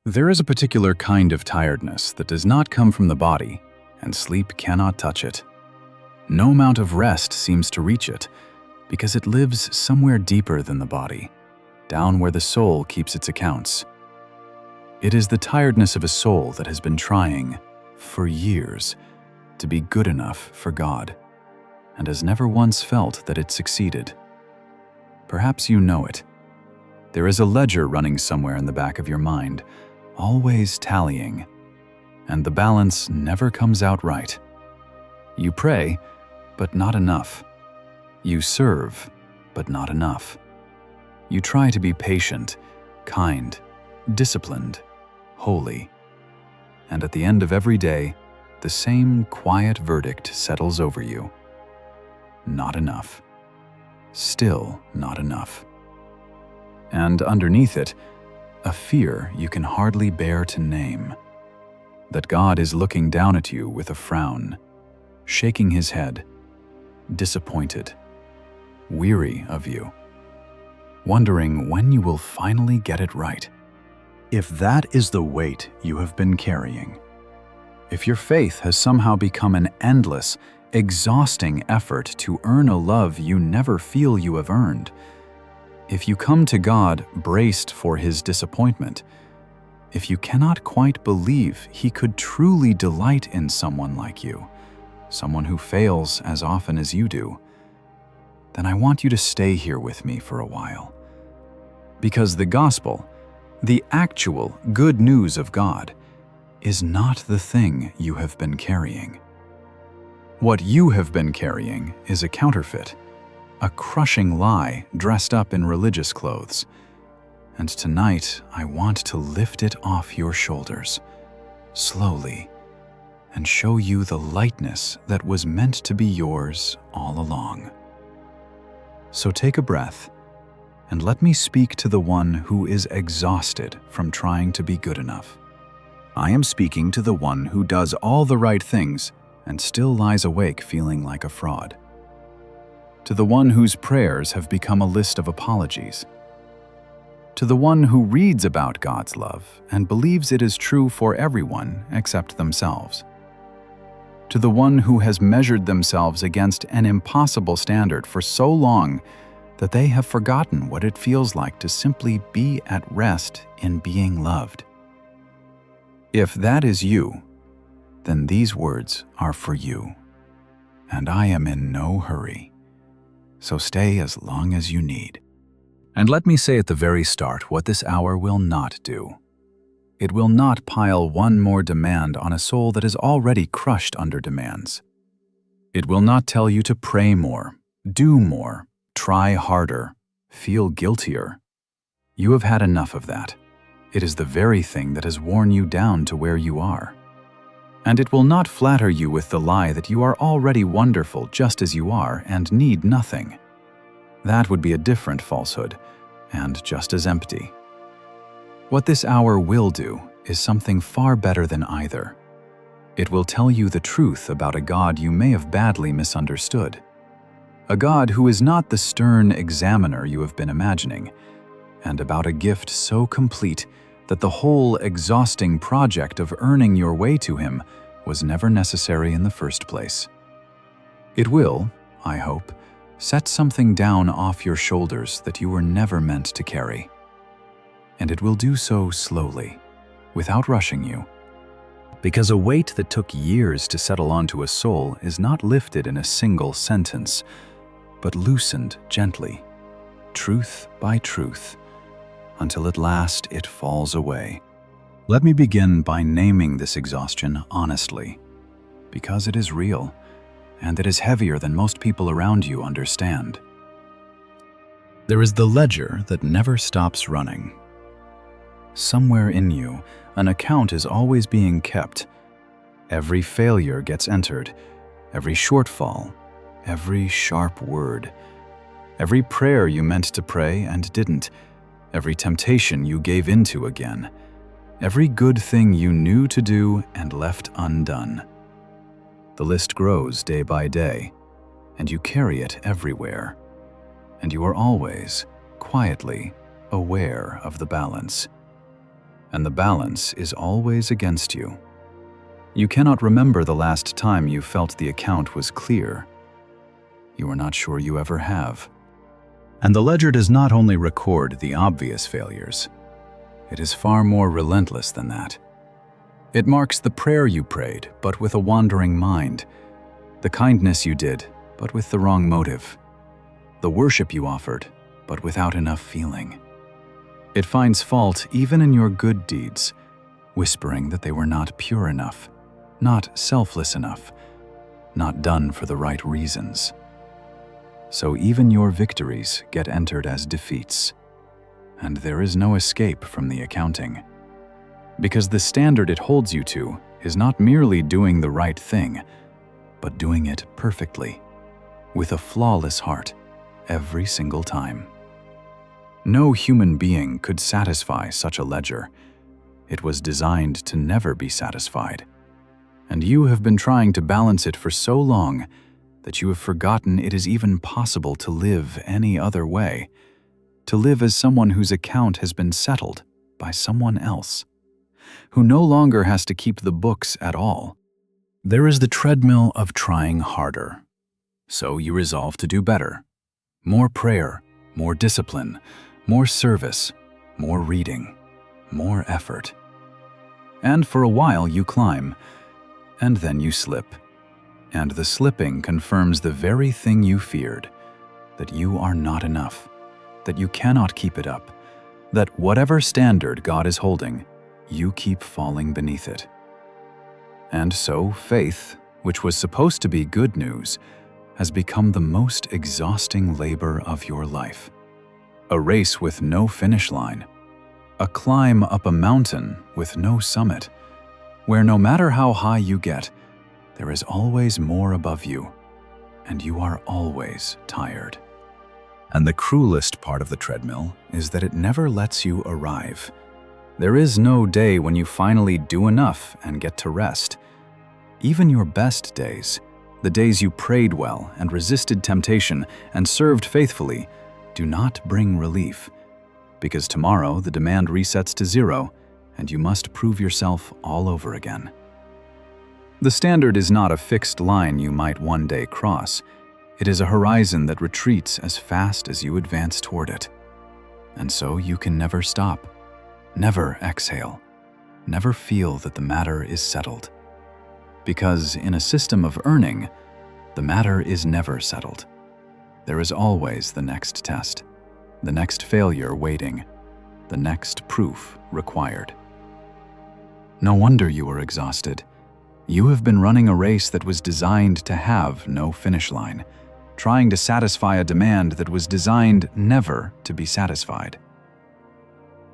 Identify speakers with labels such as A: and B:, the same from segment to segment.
A: There is a particular kind of tiredness that does not come from the body, and sleep cannot touch it. No amount of rest seems to reach it, because it lives somewhere deeper than the body, down where the soul keeps its accounts. It is the tiredness of a soul that has been trying, for years, to be good enough for God, and has never once felt that it succeeded. Perhaps you know it. There is a ledger running somewhere in the back of your mind, always tallying, and the balance never comes out right. You pray, but not enough. You serve, but not enough. You try to be patient, kind, disciplined, holy. And at the end of every day, the same quiet verdict settles over you. Not enough. Still not enough. And underneath it, a fear you can hardly bear to name. That God is looking down at you with a frown, shaking his head, disappointed, weary of you, wondering when you will finally get it right. If that is the weight you have been carrying, if your faith has somehow become an endless, exhausting effort to earn a love you never feel you have earned, if you come to God braced for his disappointment, if you cannot quite believe he could truly delight in someone like you, someone who fails as often as you do, then I want you to stay here with me for a while. Because the gospel, the actual good news of God, is not the thing you have been carrying. What you have been carrying is a counterfeit, a crushing lie dressed up in religious clothes. And tonight, I want to lift it off your shoulders, slowly, and show you the lightness that was meant to be yours all along. So take a breath, and let me speak to the one who is exhausted from trying to be good enough. I am speaking to the one who does all the right things and still lies awake feeling like a fraud. To the one whose prayers have become a list of apologies. To the one who reads about God's love and believes it is true for everyone except themselves. To the one who has measured themselves against an impossible standard for so long that they have forgotten what it feels like to simply be at rest in being loved. If that is you, then these words are for you, and I am in no hurry. So stay as long as you need. And let me say at the very start what this hour will not do. It will not pile one more demand on a soul that is already crushed under demands. It will not tell you to pray more, do more, try harder, feel guiltier. You have had enough of that. It is the very thing that has worn you down to where you are. And it will not flatter you with the lie that you are already wonderful just as you are and need nothing. That would be a different falsehood, and just as empty. What this hour will do is something far better than either. It will tell you the truth about a God you may have badly misunderstood. A God who is not the stern examiner you have been imagining, and about a gift so complete that the whole exhausting project of earning your way to him was never necessary in the first place. It will, I hope, set something down off your shoulders that you were never meant to carry. And it will do so slowly, without rushing you. Because a weight that took years to settle onto a soul is not lifted in a single sentence, but loosened gently, truth by truth, until at last it falls away. Let me begin by naming this exhaustion honestly, because it is real, and it is heavier than most people around you understand. There is the ledger that never stops running. Somewhere in you, an account is always being kept. Every failure gets entered, every shortfall, every sharp word, every prayer you meant to pray and didn't, every temptation you gave into again, every good thing you knew to do and left undone. The list grows day by day, and you carry it everywhere, and you are always, quietly, aware of the balance. and the balance is always against you. You cannot remember the last time you felt the account was clear. You are not sure you ever have. And the ledger does not only record the obvious failures. It is far more relentless than that. It marks the prayer you prayed, but with a wandering mind, the kindness you did, but with the wrong motive, the worship you offered, but without enough feeling. It finds fault even in your good deeds, whispering that they were not pure enough, not selfless enough, not done for the right reasons. So even your victories get entered as defeats, and there is no escape from the accounting. Because the standard it holds you to is not merely doing the right thing, but doing it perfectly, with a flawless heart, every single time. No human being could satisfy such a ledger. It was designed to never be satisfied. And you have been trying to balance it for so long that you have forgotten it is even possible to live any other way, to live as someone whose account has been settled by someone else, who no longer has to keep the books at all. There is the treadmill of trying harder. So you resolve to do better. More prayer, more discipline, more service, more reading, more effort. And for a while you climb, and then you slip. And the slipping confirms the very thing you feared, that you are not enough, that you cannot keep it up, that whatever standard God is holding, you keep falling beneath it. And so faith, which was supposed to be good news, has become the most exhausting labor of your life. A race with no finish line, a climb up a mountain with no summit, where no matter how high you get, there is always more above you, and you are always tired. And the cruelest part of the treadmill is that it never lets you arrive. There is no day when you finally do enough and get to rest. Even your best days, the days you prayed well and resisted temptation and served faithfully, do not bring relief, because tomorrow the demand resets to 0 and you must prove yourself all over again. The standard is not a fixed line you might one day cross. It is a horizon that retreats as fast as you advance toward it. And so you can never stop, never exhale, never feel that the matter is settled. Because in a system of earning, the matter is never settled. There is always the next test, the next failure waiting, the next proof required. No wonder you are exhausted. You have been running a race that was designed to have no finish line, trying to satisfy a demand that was designed never to be satisfied.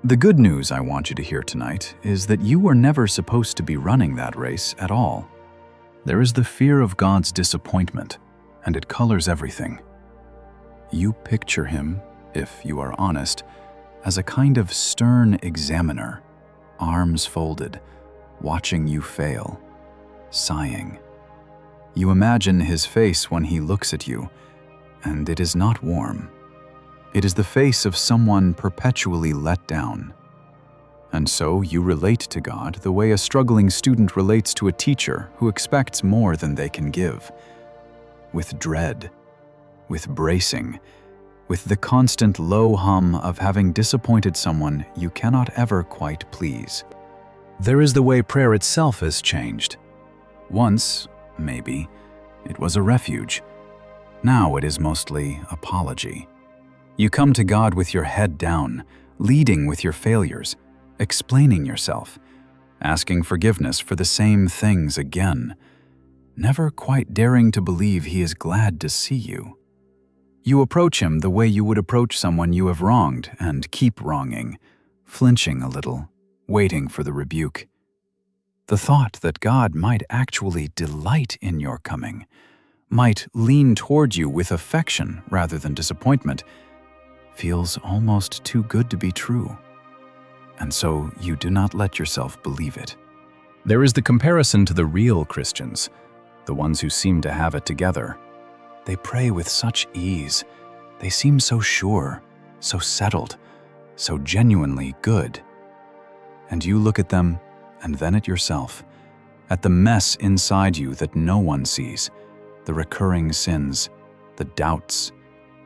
A: The good news I want you to hear tonight is that you were never supposed to be running that race at all. There is the fear of God's disappointment, and it colors everything. You picture him, if you are honest, as a kind of stern examiner, arms folded, watching you fail, sighing. You imagine his face when he looks at you, and it is not warm. It is the face of someone perpetually let down. And so you relate to God the way a struggling student relates to a teacher who expects more than they can give. With dread, with bracing, with the constant low hum of having disappointed someone you cannot ever quite please. There is the way prayer itself has changed. Once, maybe, it was a refuge. Now it is mostly apology. You come to God with your head down, leading with your failures, explaining yourself, asking forgiveness for the same things again, never quite daring to believe he is glad to see you. You approach him the way you would approach someone you have wronged and keep wronging, flinching a little, waiting for the rebuke. The thought that God might actually delight in your coming, might lean toward you with affection rather than disappointment, feels almost too good to be true. And so you do not let yourself believe it. There is the comparison to the real Christians, the ones who seem to have it together. They pray with such ease. They seem so sure, so settled, so genuinely good. And you look at them, and then at yourself, at the mess inside you that no one sees, the recurring sins, the doubts,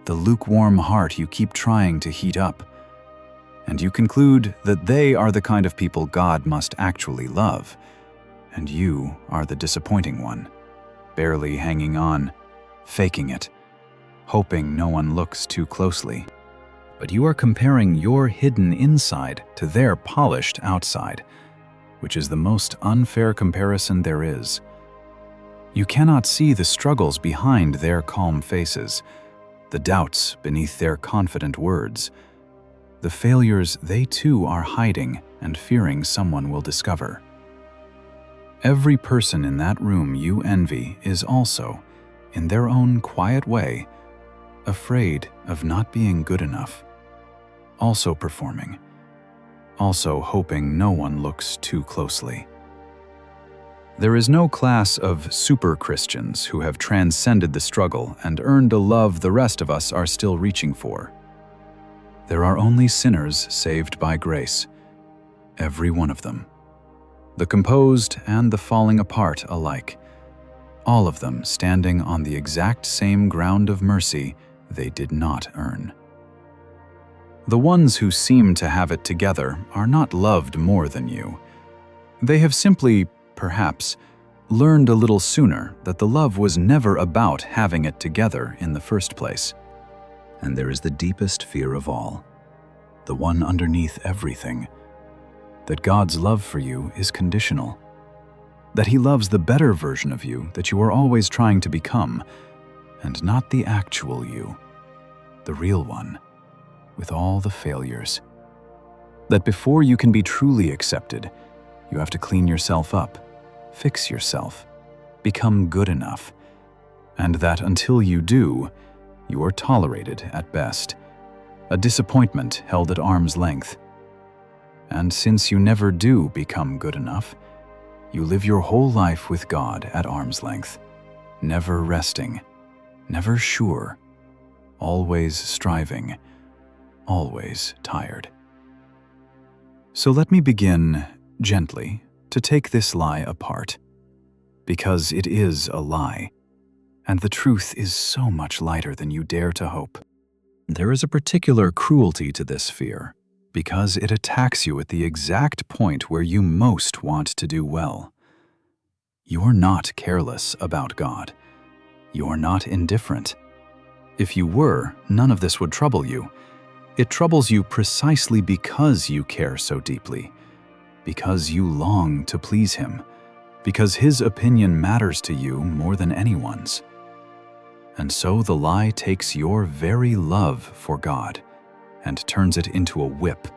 A: the lukewarm heart you keep trying to heat up. And you conclude that they are the kind of people God must actually love, and you are the disappointing one, barely hanging on, faking it, hoping no one looks too closely. But you are comparing your hidden inside to their polished outside, which is the most unfair comparison there is. You cannot see the struggles behind their calm faces, the doubts beneath their confident words, the failures they too are hiding and fearing someone will discover. Every person in that room you envy is also, in their own quiet way, afraid of not being good enough, also performing, also hoping no one looks too closely. There is no class of super Christians who have transcended the struggle and earned a love the rest of us are still reaching for. There are only sinners saved by grace, every one of them, the composed and the falling apart alike, all of them standing on the exact same ground of mercy they did not earn. The ones who seem to have it together are not loved more than you. They have simply, perhaps, learned a little sooner that the love was never about having it together in the first place. And there is the deepest fear of all, the one underneath everything, that God's love for you is conditional, that He loves the better version of you that you are always trying to become, and not the actual you, the real one, with all the failures. That before you can be truly accepted, you have to clean yourself up, fix yourself, become good enough, and that until you do, you are tolerated at best, a disappointment held at arm's length. And since you never do become good enough, you live your whole life with God at arm's length, never resting, never sure, always striving, always tired. So let me begin gently to take this lie apart, because it is a lie, and the truth is so much lighter than you dare to hope. There is a particular cruelty to this fear, because it attacks you at the exact point where you most want to do well. You're not careless about God. You're not indifferent. If you were, none of this would trouble you. It troubles you precisely because you care so deeply, because you long to please Him, because His opinion matters to you more than anyone's. And so the lie takes your very love for God and turns it into a whip,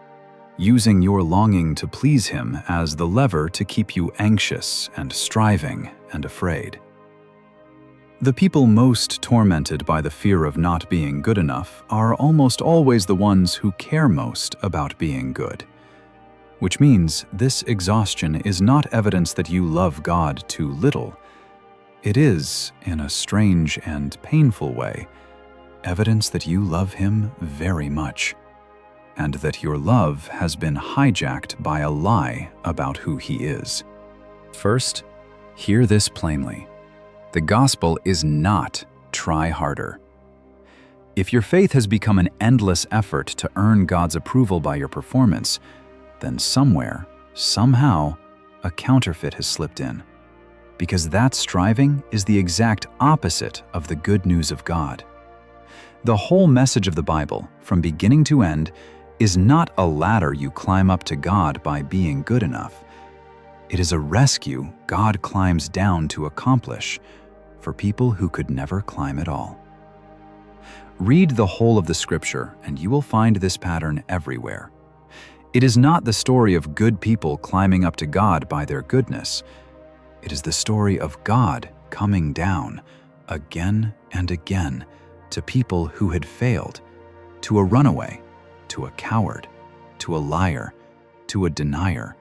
A: using your longing to please Him as the lever to keep you anxious and striving and afraid. The people most tormented by the fear of not being good enough are almost always the ones who care most about being good, which means this exhaustion is not evidence that you love God too little. It is, in a strange and painful way, evidence that you love Him very much, and that your love has been hijacked by a lie about who He is. First, hear this plainly. The gospel is not try harder. If your faith has become an endless effort to earn God's approval by your performance, then somewhere, somehow, a counterfeit has slipped in. Because that striving is the exact opposite of the good news of God. The whole message of the Bible, from beginning to end, is not a ladder you climb up to God by being good enough. It is a rescue God climbs down to accomplish for people who could never climb at all. Read the whole of the Scripture and you will find this pattern everywhere. It is not the story of good people climbing up to God by their goodness. It is the story of God coming down again and again to people who had failed, to a runaway, to a coward, to a liar, to a denier,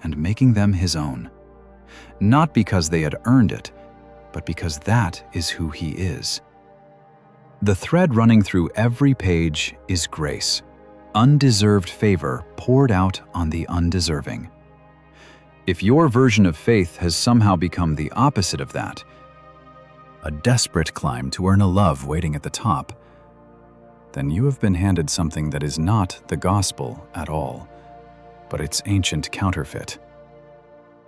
A: and making them His own. Not because they had earned it, but because that is who He is. The thread running through every page is grace, undeserved favor poured out on the undeserving. If your version of faith has somehow become the opposite of that, a desperate climb to earn a love waiting at the top, then you have been handed something that is not the gospel at all, but its ancient counterfeit.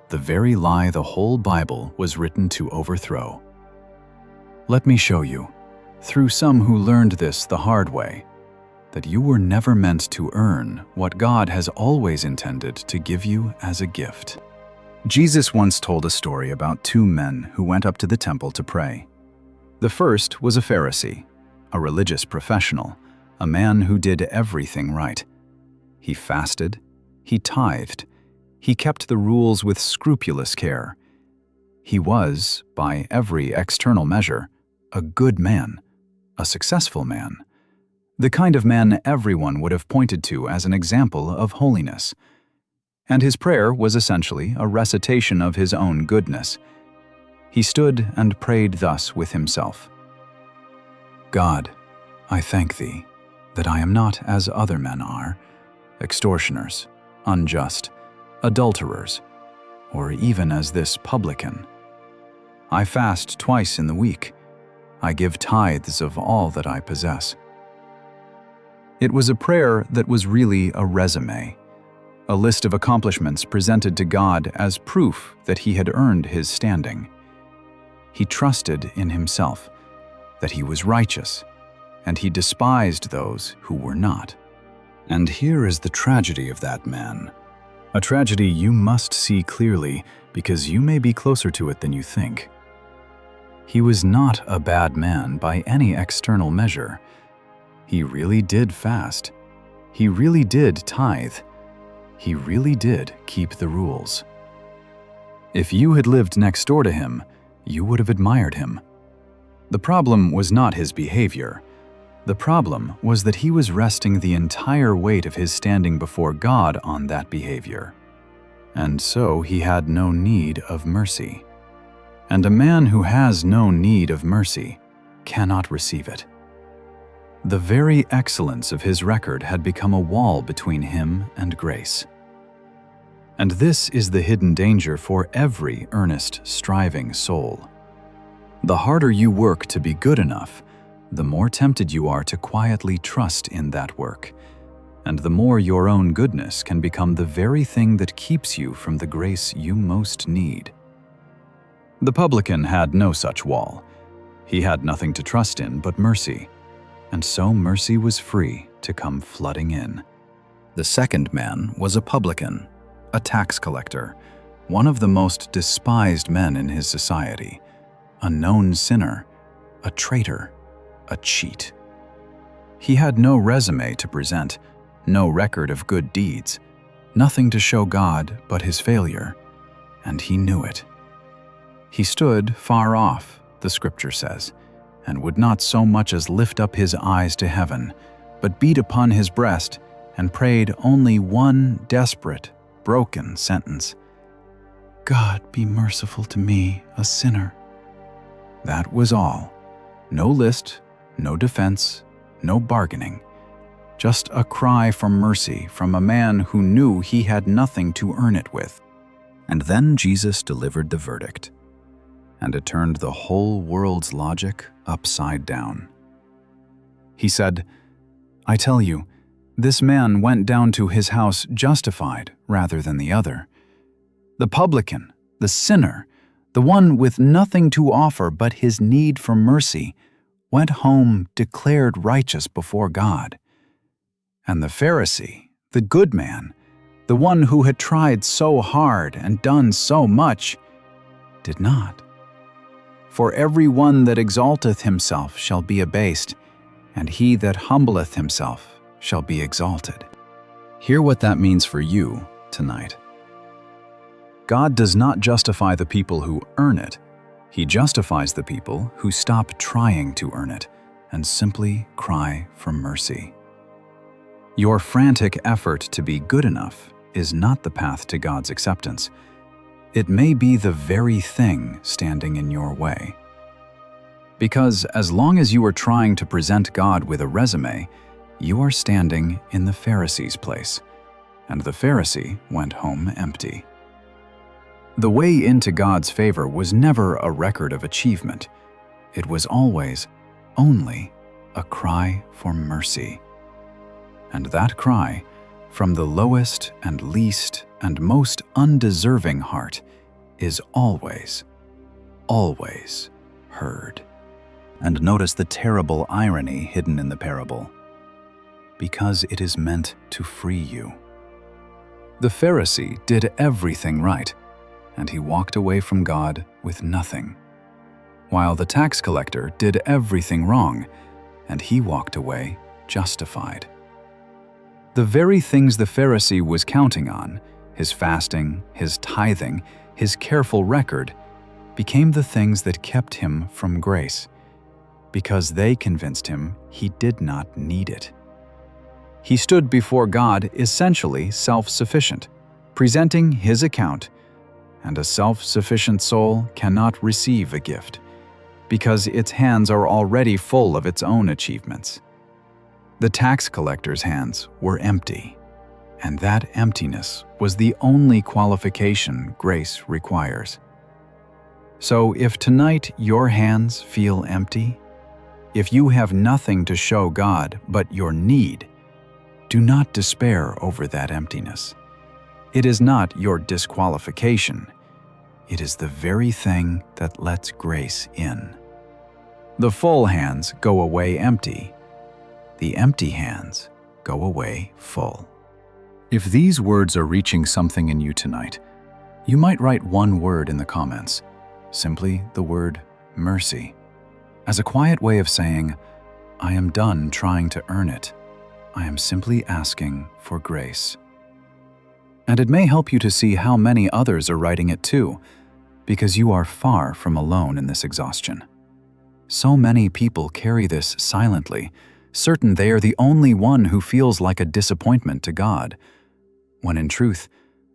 A: The very lie the whole Bible was written to overthrow. Let me show you, through some who learned this the hard way, that you were never meant to earn what God has always intended to give you as a gift. Jesus once told a story about two men who went up to the temple to pray. The first was a Pharisee, a religious professional, a man who did everything right. He fasted, he tithed, he kept the rules with scrupulous care. He was, by every external measure, a good man, a successful man, the kind of man everyone would have pointed to as an example of holiness. And his prayer was essentially a recitation of his own goodness. He stood and prayed thus with himself: God, I thank thee that I am not as other men are, extortioners, unjust, adulterers, or even as this publican. I fast twice in the week. I give tithes of all that I possess. It was a prayer that was really a resume, a list of accomplishments presented to God as proof that he had earned his standing. He trusted in himself, that he was righteous, and he despised those who were not. And here is the tragedy of that man, a tragedy you must see clearly because you may be closer to it than you think. He was not a bad man by any external measure. He really did fast. He really did tithe. He really did keep the rules. If you had lived next door to him, you would have admired him. The problem was not his behavior. The problem was that he was resting the entire weight of his standing before God on that behavior. And so he had no need of mercy. And a man who has no need of mercy cannot receive it. The very excellence of his record had become a wall between him and grace. And this is the hidden danger for every earnest, striving soul. The harder you work to be good enough, the more tempted you are to quietly trust in that work, and the more your own goodness can become the very thing that keeps you from the grace you most need. The publican had no such wall. He had nothing to trust in but mercy, and so mercy was free to come flooding in. The second man was a publican, a tax collector, one of the most despised men in his society, a known sinner, a traitor, a cheat. He had no resume to present, no record of good deeds, nothing to show God but his failure, and he knew it. He stood far off, the scripture says, and would not so much as lift up his eyes to heaven, but beat upon his breast and prayed only one desperate, broken sentence: God, be merciful to me, a sinner. That was all. No list, no defense, no bargaining. Just a cry for mercy from a man who knew he had nothing to earn it with. And then Jesus delivered the verdict, and it turned the whole world's logic upside down. He said, I tell you, this man went down to his house justified rather than the other. The publican, the sinner, the one with nothing to offer but his need for mercy, went home declared righteous before God. And the Pharisee, the good man, the one who had tried so hard and done so much, did not. For every one that exalteth himself shall be abased, and he that humbleth himself shall be exalted. Hear what that means for you tonight. God does not justify the people who earn it. He justifies the people who stop trying to earn it and simply cry for mercy. Your frantic effort to be good enough is not the path to God's acceptance. It may be the very thing standing in your way. Because as long as you are trying to present God with a resume, You are standing in the Pharisee's place, and the Pharisee went home empty. The way into God's favor was never a record of achievement. It was always, only, a cry for mercy. And that cry, from the lowest and least and most undeserving heart, is always, always heard. And notice the terrible irony hidden in the parable. Because it is meant to free you. The Pharisee did everything right, and he walked away from God with nothing, while the tax collector did everything wrong, and he walked away justified. The very things the Pharisee was counting on, his fasting, his tithing, his careful record, became the things that kept him from grace, because they convinced him he did not need it. He stood before God essentially self-sufficient, presenting his account, and a self-sufficient soul cannot receive a gift, because its hands are already full of its own achievements. The tax collector's hands were empty, and that emptiness was the only qualification grace requires. So if tonight your hands feel empty, if you have nothing to show God but your need, do not despair over that emptiness. It is not your disqualification. It is the very thing that lets grace in. The full hands go away empty. The empty hands go away full. If these words are reaching something in you tonight, you might write one word in the comments, simply the word mercy, as a quiet way of saying, I am done trying to earn it. I am simply asking for grace. And it may help you to see how many others are writing it too, because you are far from alone in this exhaustion. So many people carry this silently, certain they are the only one who feels like a disappointment to God, when in truth,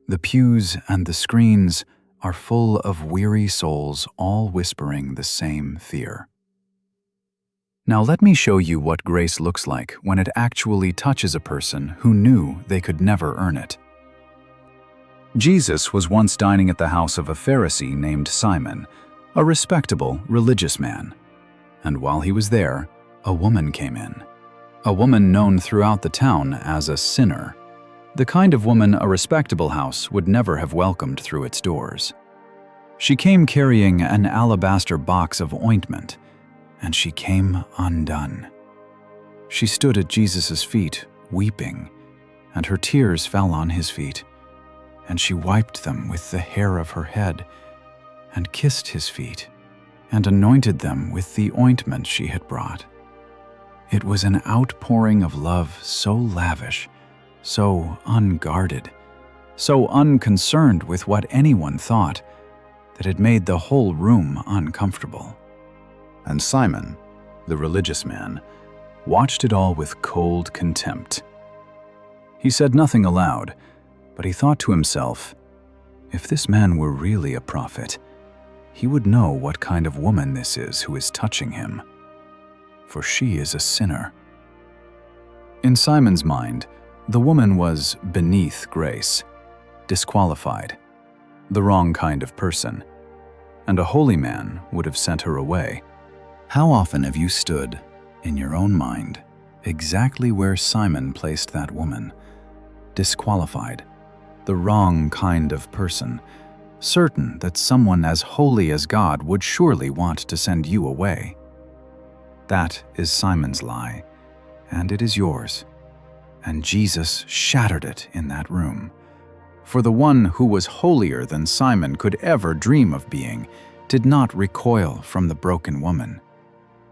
A: the pews and the screens are full of weary souls all whispering the same fear. Now let me show you what grace looks like when it actually touches a person who knew they could never earn it. Jesus was once dining at the house of a Pharisee named Simon, a respectable religious man. And while he was there, a woman came in. A woman known throughout the town as a sinner. The kind of woman a respectable house would never have welcomed through its doors. She came carrying an alabaster box of ointment, and she came undone. She stood at Jesus' feet, weeping, and her tears fell on his feet, and she wiped them with the hair of her head, and kissed his feet, and anointed them with the ointment she had brought. It was an outpouring of love so lavish, so unguarded, so unconcerned with what anyone thought, that it made the whole room uncomfortable. And Simon, the religious man, watched it all with cold contempt. He said nothing aloud, but he thought to himself, if this man were really a prophet, he would know what kind of woman this is who is touching him, for she is a sinner. In Simon's mind, the woman was beneath grace, disqualified, the wrong kind of person, and a holy man would have sent her away. How often have you stood, in your own mind, exactly where Simon placed that woman, disqualified, the wrong kind of person, certain that someone as holy as God would surely want to send you away? That is Simon's lie, and it is yours. And Jesus shattered it in that room. For the one who was holier than Simon could ever dream of being did not recoil from the broken woman.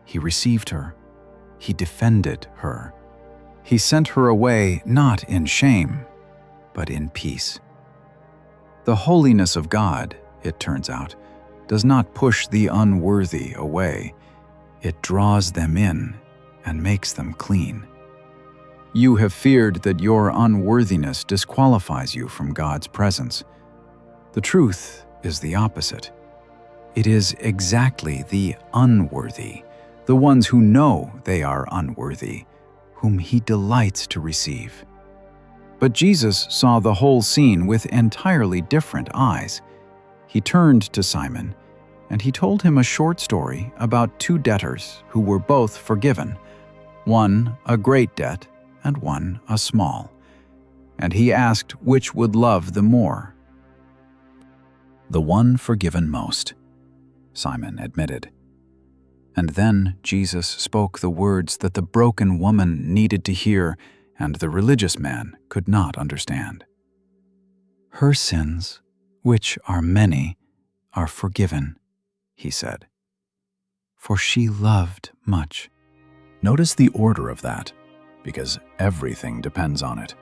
A: He received her. He defended her. He sent her away not in shame, but in peace. The holiness of God, it turns out, does not push the unworthy away. It draws them in and makes them clean. You have feared that your unworthiness disqualifies you from God's presence. The truth is the opposite. It is exactly the unworthy, the ones who know they are unworthy, whom he delights to receive." But Jesus saw the whole scene with entirely different eyes. He turned to Simon, and he told him a short story about two debtors who were both forgiven, one a great debt and one a small. And he asked which would love the more. "The one forgiven most," Simon admitted. And then Jesus spoke the words that the broken woman needed to hear and the religious man could not understand. "Her sins, which are many, are forgiven," he said, "for she loved much." Notice the order of that, because everything depends on it.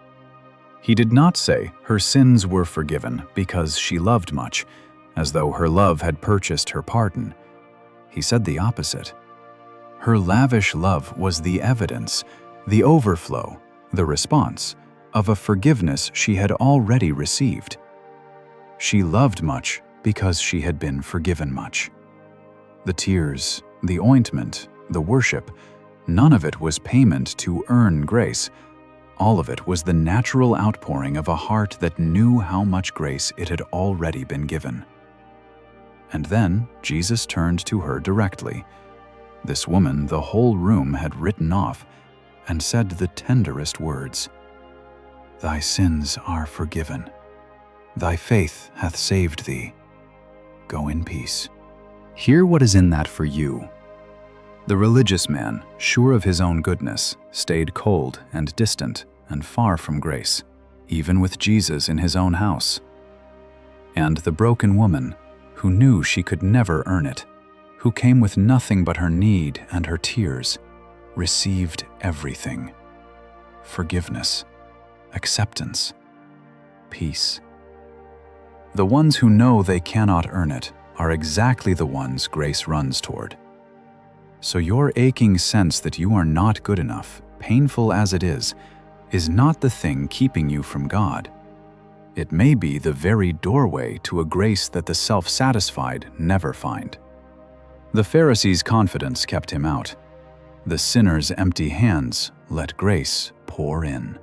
A: He did not say her sins were forgiven because she loved much, as though her love had purchased her pardon. He said the opposite. Her lavish love was the evidence, the overflow, the response of a forgiveness she had already received. She loved much because she had been forgiven much. The tears, the ointment, the worship, none of it was payment to earn grace. All of it was the natural outpouring of a heart that knew how much grace it had already been given. And then Jesus turned to her directly. This woman the whole room had written off, and said the tenderest words, "Thy sins are forgiven. Thy faith hath saved thee. Go in peace." Hear what is in that for you. The religious man, sure of his own goodness, stayed cold and distant and far from grace, even with Jesus in his own house. And the broken woman, who knew she could never earn it, who came with nothing but her need and her tears, received everything: forgiveness, acceptance, peace. The ones who know they cannot earn it are exactly the ones grace runs toward. So your aching sense that you are not good enough, painful as it is not the thing keeping you from God. It may be the very doorway to a grace that the self-satisfied never find. The Pharisee's confidence kept him out. The sinner's empty hands let grace pour in.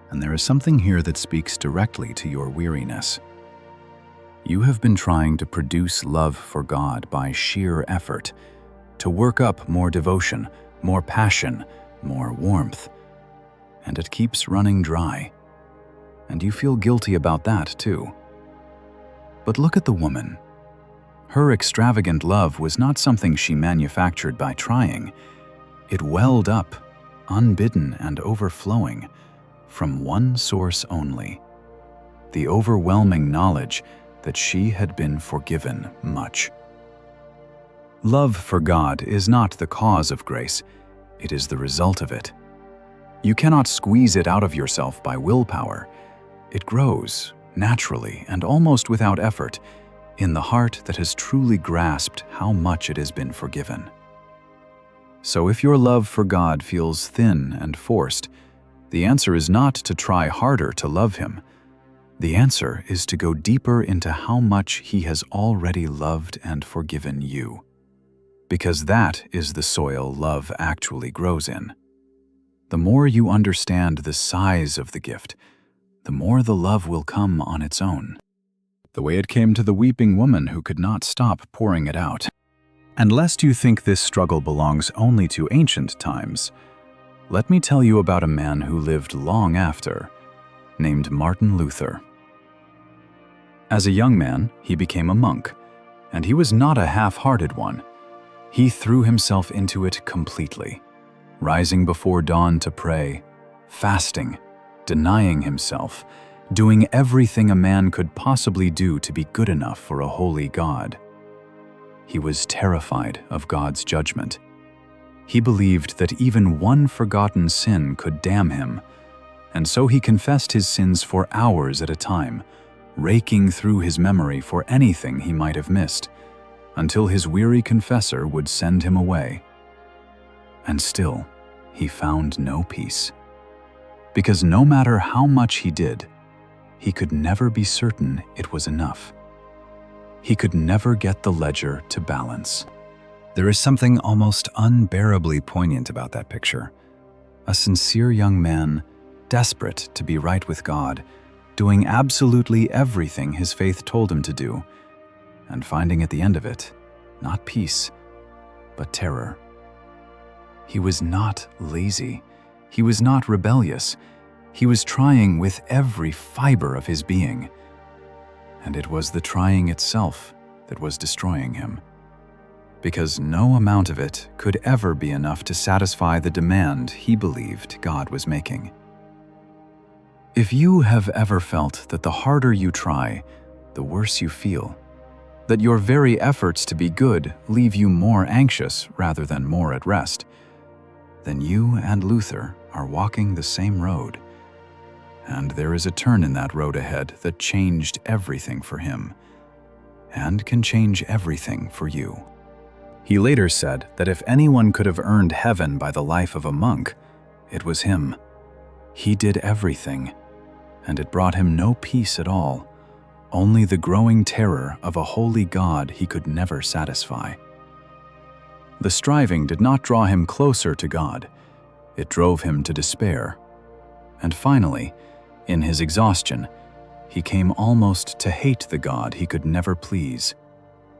A: And there is something here that speaks directly to your weariness. You have been trying to produce love for God by sheer effort, to work up more devotion, more passion, more warmth, and it keeps running dry. And you feel guilty about that too. But look at the woman. Her extravagant love was not something she manufactured by trying. It welled up, unbidden and overflowing, from one source only: the overwhelming knowledge that she had been forgiven much. Love for God is not the cause of grace, it is the result of it. You cannot squeeze it out of yourself by willpower. It grows, naturally and almost without effort, in the heart that has truly grasped how much it has been forgiven. So if your love for God feels thin and forced, the answer is not to try harder to love Him. The answer is to go deeper into how much He has already loved and forgiven you. Because that is the soil love actually grows in. The more you understand the size of the gift, the more the love will come on its own. The way it came to the weeping woman who could not stop pouring it out. And lest you think this struggle belongs only to ancient times, let me tell you about a man who lived long after, named Martin Luther. As a young man, he became a monk, and he was not a half-hearted one. He threw himself into it completely, rising before dawn to pray, fasting, denying himself, doing everything a man could possibly do to be good enough for a holy God. He was terrified of God's judgment. He believed that even one forgotten sin could damn him, and so he confessed his sins for hours at a time, raking through his memory for anything he might have missed, until his weary confessor would send him away. And still, he found no peace. Because no matter how much he did, he could never be certain it was enough. He could never get the ledger to balance. There is something almost unbearably poignant about that picture. a sincere young man, desperate to be right with God, doing absolutely everything his faith told him to do, and finding at the end of it, not peace, but terror. He was not lazy. He was not rebellious. He was trying with every fiber of his being. And it was the trying itself that was destroying him, because no amount of it could ever be enough to satisfy the demand he believed God was making. If you have ever felt that the harder you try, the worse you feel, that your very efforts to be good leave you more anxious rather than more at rest, then you and Luther are walking the same road. And there is a turn in that road ahead that changed everything for him, and can change everything for you. He later said that if anyone could have earned heaven by the life of a monk, it was him. He did everything, and it brought him no peace at all, only the growing terror of a holy God he could never satisfy. The striving did not draw him closer to God, it drove him to despair. And finally, in his exhaustion, he came almost to hate the God he could never please,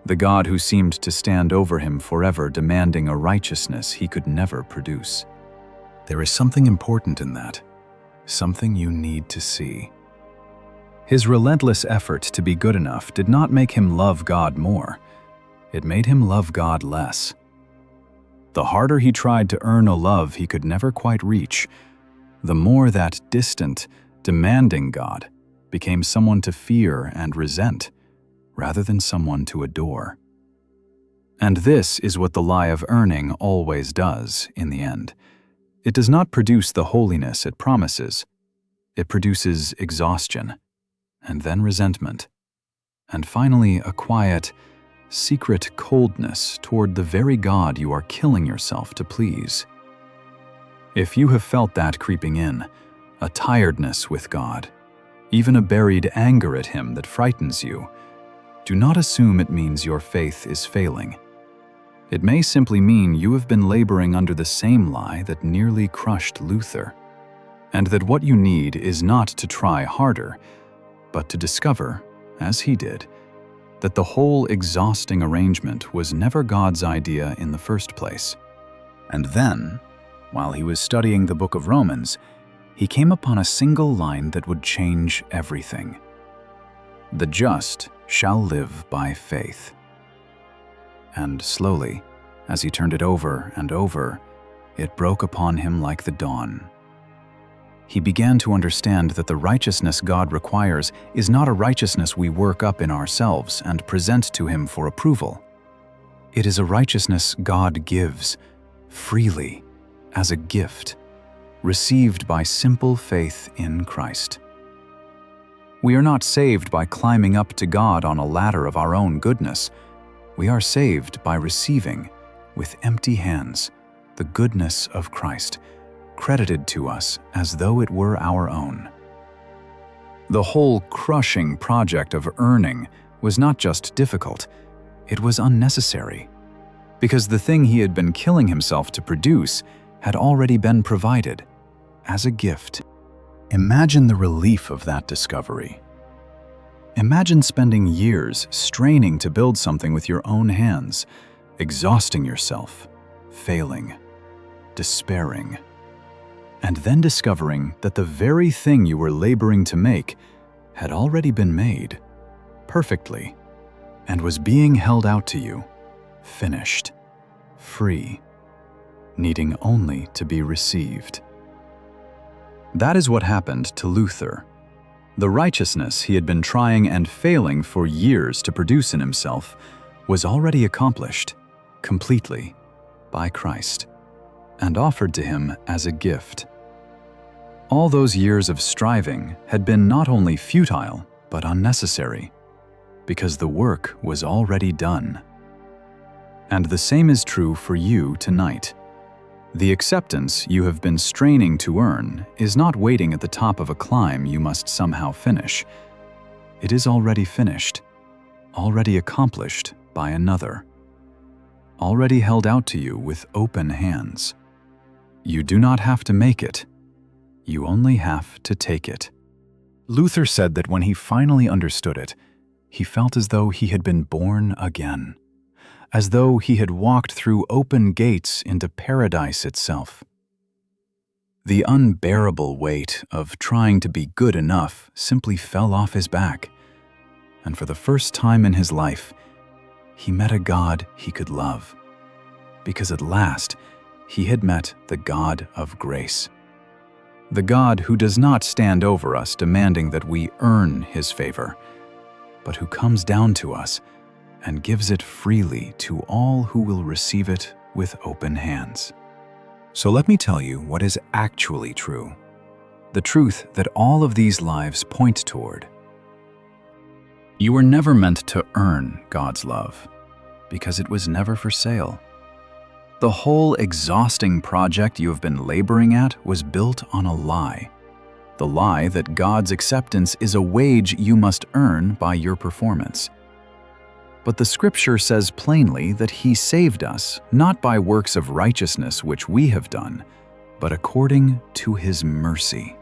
A: the God who seemed to stand over him forever, demanding a righteousness he could never produce. There is something important in that, something you need to see. His relentless effort to be good enough did not make him love God more. It made him love God less. The harder he tried to earn a love he could never quite reach, the more that distant, demanding God became someone to fear and resent, rather than someone to adore. And this is what the lie of earning always does in the end. It does not produce the holiness it promises. It produces exhaustion, and then resentment, and finally a quiet, secret coldness toward the very God you are killing yourself to please. If you have felt that creeping in, a tiredness with God, even a buried anger at Him that frightens you, do not assume it means your faith is failing. It may simply mean you have been laboring under the same lie that nearly crushed Luther, and that what you need is not to try harder, but to discover, as he did, that the whole exhausting arrangement was never God's idea in the first place. And then, while he was studying the book of Romans, he came upon a single line that would change everything. The just shall live by faith. And slowly, as he turned it over and over, it broke upon him like the dawn. He began to understand that the righteousness God requires is not a righteousness we work up in ourselves and present to Him for approval. It is a righteousness God gives, freely, as a gift, received by simple faith in Christ. We are not saved by climbing up to God on a ladder of our own goodness. We are saved by receiving, with empty hands, the goodness of Christ, credited to us as though it were our own. The whole crushing project of earning was not just difficult, it was unnecessary, because the thing he had been killing himself to produce had already been provided, as a gift. Imagine the relief of that discovery. Imagine spending years straining to build something with your own hands, exhausting yourself, failing, despairing, and then discovering that the very thing you were laboring to make had already been made, perfectly, and was being held out to you, finished, free, needing only to be received. That is what happened to Luther. The righteousness he had been trying and failing for years to produce in himself was already accomplished, completely, by Christ, and offered to him as a gift. All those years of striving had been not only futile, but unnecessary, because the work was already done. And the same is true for you tonight. The acceptance you have been straining to earn is not waiting at the top of a climb you must somehow finish. It is already finished, already accomplished by another, already held out to you with open hands. You do not have to make it. You only have to take it. Luther said that when he finally understood it, he felt as though he had been born again, as though he had walked through open gates into paradise itself. The unbearable weight of trying to be good enough simply fell off his back, and for the first time in his life, he met a God he could love, because at last he had met the God of grace. The God who does not stand over us demanding that we earn his favor, but who comes down to us and gives it freely to all who will receive it with open hands. So let me tell you what is actually true, the truth that all of these lives point toward. You were never meant to earn God's love, because it was never for sale. The whole exhausting project you have been laboring at was built on a lie. The lie that God's acceptance is a wage you must earn by your performance. But the Scripture says plainly that He saved us not by works of righteousness which we have done, but according to His mercy.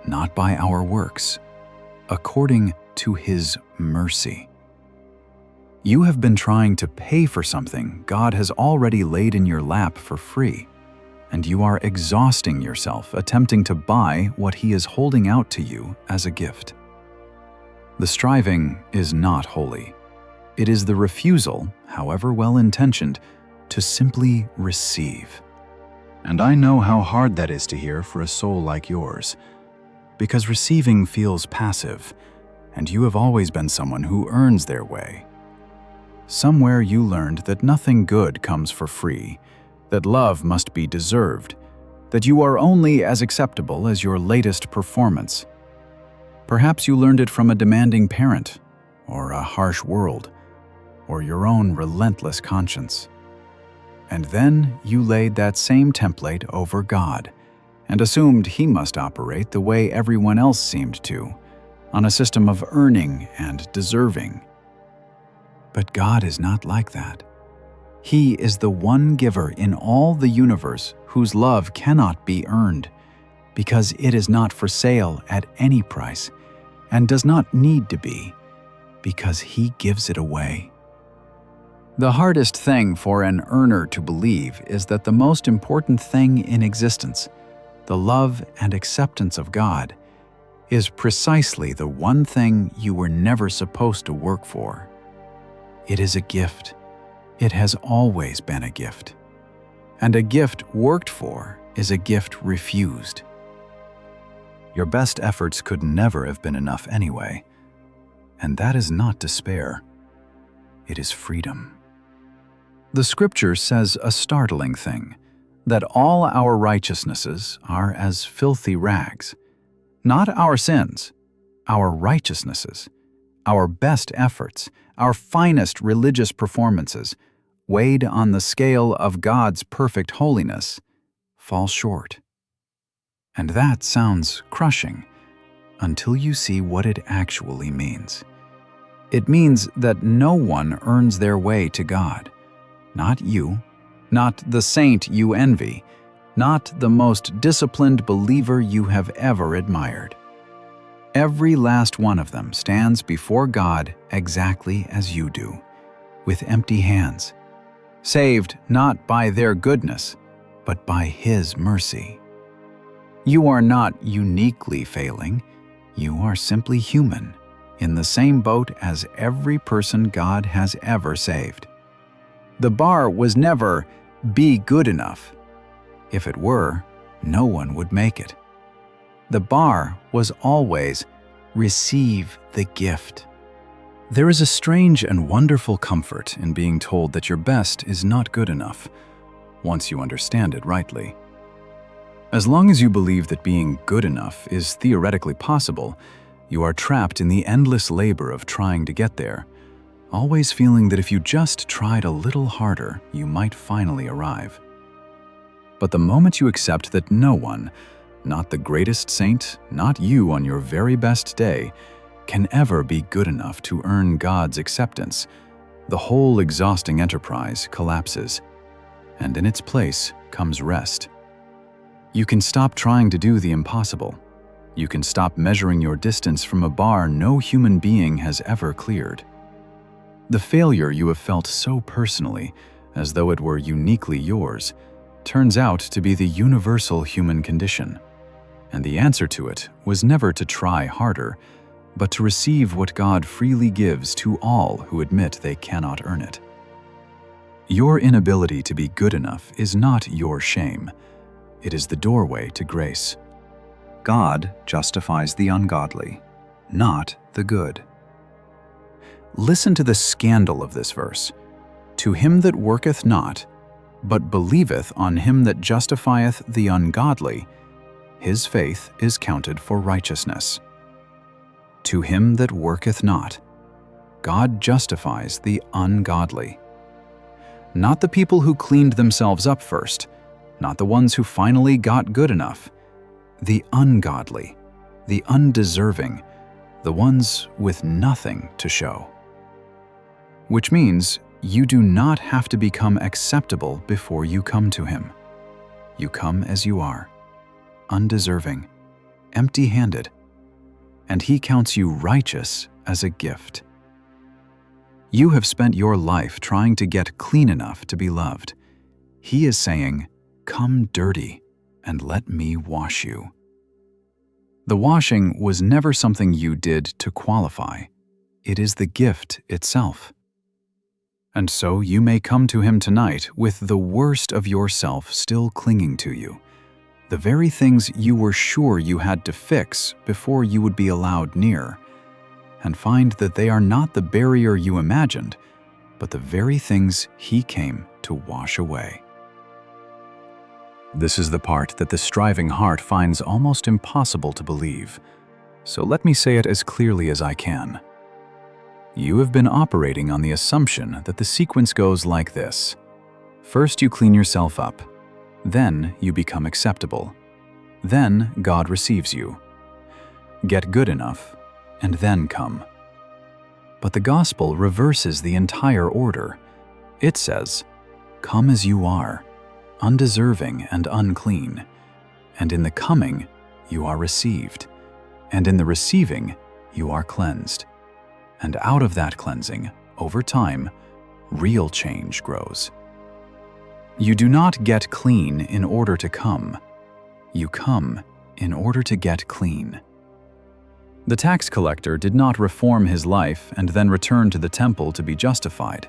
A: Not by our works, according to His mercy. You have been trying to pay for something God has already laid in your lap for free, and you are exhausting yourself attempting to buy what He is holding out to you as a gift. The striving is not holy. It is the refusal, however well-intentioned, to simply receive. And I know how hard that is to hear for a soul like yours, because receiving feels passive, and you have always been someone who earns their way. Somewhere you learned that nothing good comes for free, that love must be deserved, that you are only as acceptable as your latest performance. Perhaps you learned it from a demanding parent, or a harsh world, or your own relentless conscience. And then you laid that same template over God, and assumed He must operate the way everyone else seemed to, on a system of earning and deserving. But God is not like that. He is the one giver in all the universe whose love cannot be earned, because it is not for sale at any price, and does not need to be, because He gives it away. The hardest thing for an earner to believe is that the most important thing in existence, the love and acceptance of God, is precisely the one thing you were never supposed to work for. It is a gift. It has always been a gift. And a gift worked for is a gift refused. Your best efforts could never have been enough anyway. And that is not despair. It is freedom. The Scripture says a startling thing, that all our righteousnesses are as filthy rags. Not our sins, our righteousnesses, our best efforts, our finest religious performances, weighed on the scale of God's perfect holiness, fall short. And that sounds crushing until you see what it actually means. It means that no one earns their way to God. Not you, not the saint you envy, not the most disciplined believer you have ever admired. Every last one of them stands before God exactly as you do, with empty hands, saved not by their goodness, but by His mercy. You are not uniquely failing, you are simply human, in the same boat as every person God has ever saved. The bar was never, be good enough. If it were, no one would make it. The bar was always, receive the gift. There is a strange and wonderful comfort in being told that your best is not good enough, once you understand it rightly. As long as you believe that being good enough is theoretically possible, you are trapped in the endless labor of trying to get there, always feeling that if you just tried a little harder, you might finally arrive. But the moment you accept that no one, not the greatest saint, not you on your very best day, can ever be good enough to earn God's acceptance, the whole exhausting enterprise collapses, and in its place comes rest You can stop trying to do the impossible. You can stop measuring your distance from a bar no human being has ever cleared. The failure you have felt so personally, as though it were uniquely yours, turns out to be the universal human condition. And the answer to it was never to try harder, but to receive what God freely gives to all who admit they cannot earn it. Your inability to be good enough is not your shame. It is the doorway to grace. God justifies the ungodly, not the good. Listen to the scandal of this verse. To him that worketh not, but believeth on him that justifieth the ungodly, his faith is counted for righteousness. To him that worketh not, God justifies the ungodly. Not the people who cleaned themselves up first, not the ones who finally got good enough. The ungodly, the undeserving, the ones with nothing to show. Which means you do not have to become acceptable before you come to Him. You come as you are, undeserving, empty-handed, and He counts you righteous as a gift. You have spent your life trying to get clean enough to be loved. He is saying, "Come dirty, and let me wash you." The washing was never something you did to qualify. It is the gift itself. And so you may come to Him tonight with the worst of yourself still clinging to you, the very things you were sure you had to fix before you would be allowed near, and find that they are not the barrier you imagined, but the very things He came to wash away. This is the part that the striving heart finds almost impossible to believe, so let me say it as clearly as I can. You have been operating on the assumption that the sequence goes like this. First you clean yourself up, then you become acceptable, then God receives you. Get good enough, and then come. But the gospel reverses the entire order. It says, "Come as you are, undeserving and unclean, and in the coming you are received, and in the receiving you are cleansed. And out of that cleansing, over time, real change grows." You do not get clean in order to come. You come in order to get clean. The tax collector did not reform his life and then return to the temple to be justified.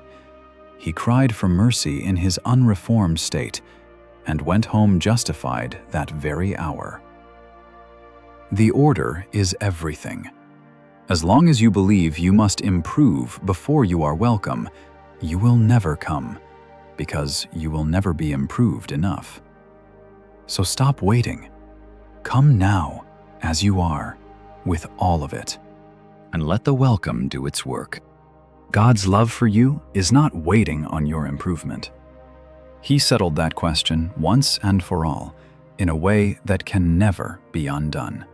A: He cried for mercy in his unreformed state and went home justified that very hour. The order is everything. As long as you believe you must improve before you are welcome, you will never come, because you will never be improved enough. So stop waiting. Come now, as you are, with all of it, and let the welcome do its work. God's love for you is not waiting on your improvement. He settled that question once and for all, in a way that can never be undone.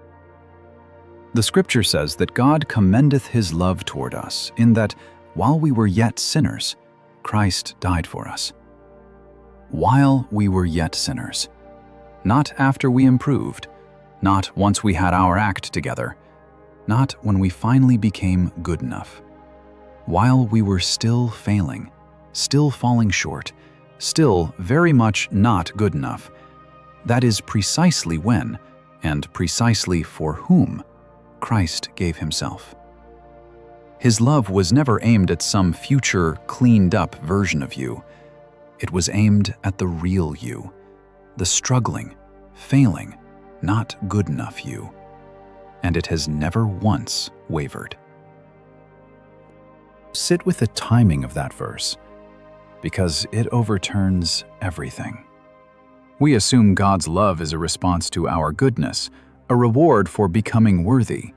A: The Scripture says that God commendeth His love toward us, in that, while we were yet sinners, Christ died for us. While we were yet sinners. Not after we improved, not once we had our act together, not when we finally became good enough. While we were still failing, still falling short, still very much not good enough, that is precisely when, and precisely for whom, Christ gave Himself. His love was never aimed at some future, cleaned-up version of you. It was aimed at the real you, the struggling, failing, not good enough you. And it has never once wavered. Sit with the timing of that verse, because it overturns everything. We assume God's love is a response to our goodness, a reward for becoming worthy.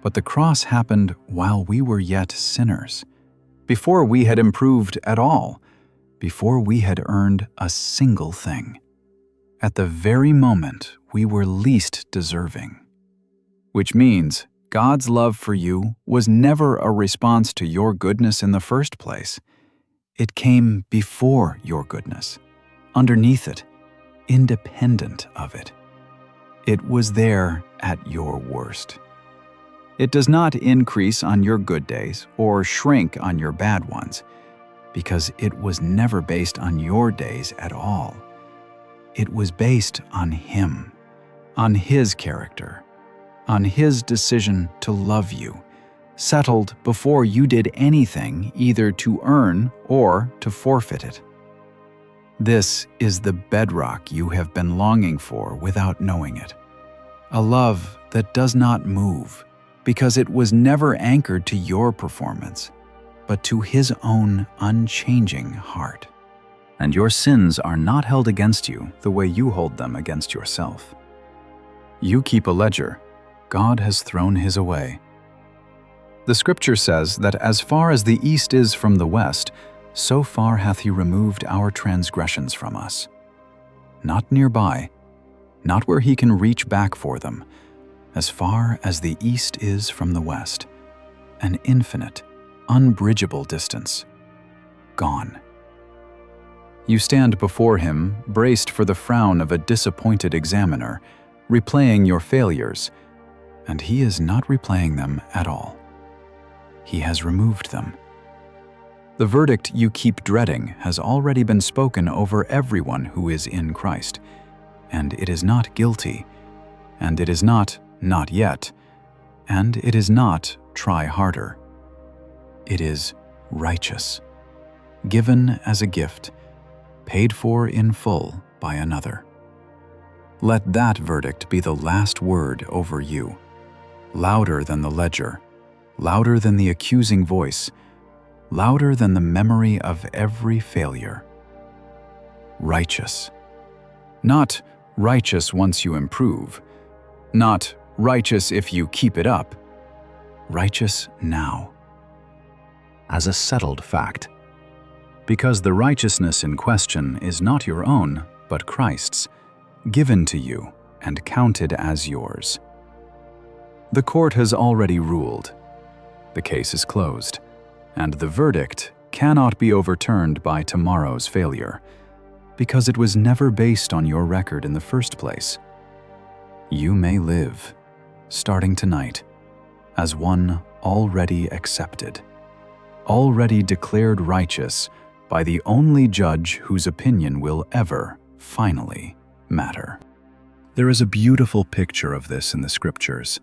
A: But the cross happened while we were yet sinners, before we had improved at all, before we had earned a single thing, at the very moment we were least deserving. Which means God's love for you was never a response to your goodness in the first place. It came before your goodness, underneath it, independent of it. It was there at your worst. It does not increase on your good days or shrink on your bad ones, because it was never based on your days at all. It was based on Him, on His character, on His decision to love you, settled before you did anything either to earn or to forfeit it. This is the bedrock you have been longing for without knowing it. A love that does not move, because it was never anchored to your performance, but to His own unchanging heart. And your sins are not held against you the way you hold them against yourself. You keep a ledger. God has thrown His away. The Scripture says that as far as the east is from the west, so far hath He removed our transgressions from us. Not nearby, not where He can reach back for them, as far as the east is from the west, an infinite, unbridgeable distance. Gone. You stand before Him, braced for the frown of a disappointed examiner, replaying your failures, and He is not replaying them at all. He has removed them. The verdict you keep dreading has already been spoken over everyone who is in Christ, and it is not guilty, and it is not yet, and it is not try harder. It is righteous, given as a gift, paid for in full by another. Let that verdict be the last word over you, louder than the ledger, louder than the accusing voice, louder than the memory of every failure. Righteous. Not righteous once you improve, not righteous if you keep it up. Righteous now. As a settled fact. Because the righteousness in question is not your own, but Christ's, given to you and counted as yours. The court has already ruled. The case is closed, and the verdict cannot be overturned by tomorrow's failure, because it was never based on your record in the first place. You may live, starting tonight, as one already accepted, already declared righteous by the only judge whose opinion will ever, finally, matter. There is a beautiful picture of this in the Scriptures,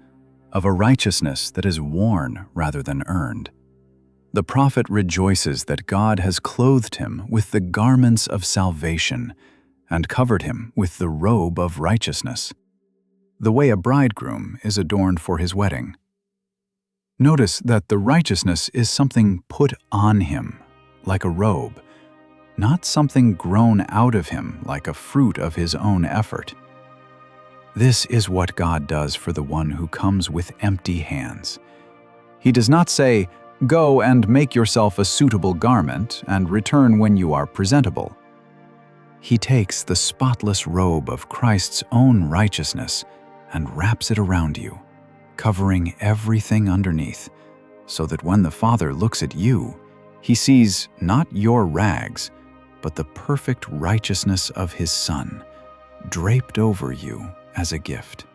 A: of a righteousness that is worn rather than earned. The prophet rejoices that God has clothed him with the garments of salvation and covered him with the robe of righteousness, the way a bridegroom is adorned for his wedding. Notice that the righteousness is something put on him, like a robe, not something grown out of him like a fruit of his own effort. This is what God does for the one who comes with empty hands. He does not say, "Go and make yourself a suitable garment and return when you are presentable." He takes the spotless robe of Christ's own righteousness and wraps it around you, covering everything underneath, so that when the Father looks at you, He sees not your rags, but the perfect righteousness of His Son, draped over you as a gift.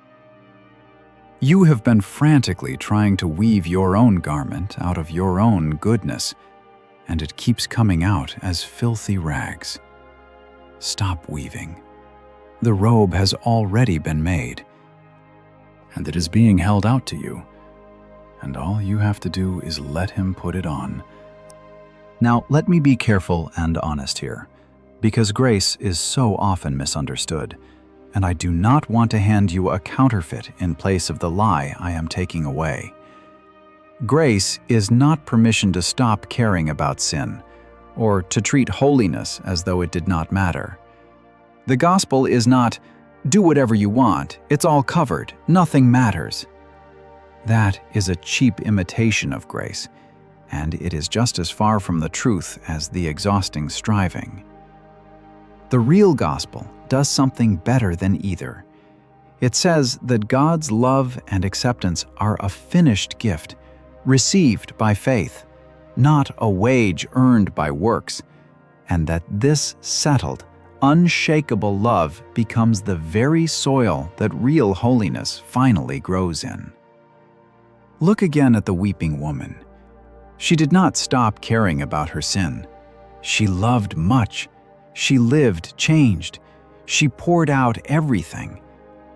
A: You have been frantically trying to weave your own garment out of your own goodness, and it keeps coming out as filthy rags. Stop weaving. The robe has already been made, and it is being held out to you, and all you have to do is let Him put it on. Now, let me be careful and honest here, because grace is so often misunderstood, and I do not want to hand you a counterfeit in place of the lie I am taking away. Grace is not permission to stop caring about sin, or to treat holiness as though it did not matter. The gospel is not, "Do whatever you want, it's all covered, nothing matters." That is a cheap imitation of grace, and it is just as far from the truth as the exhausting striving. The real gospel does something better than either. It says that God's love and acceptance are a finished gift, received by faith, not a wage earned by works, and that this settled,
B: unshakable love becomes the very soil that real holiness finally grows in. Look again at the weeping woman. She did not stop caring about her sin. She loved much. She lived changed. She poured out everything.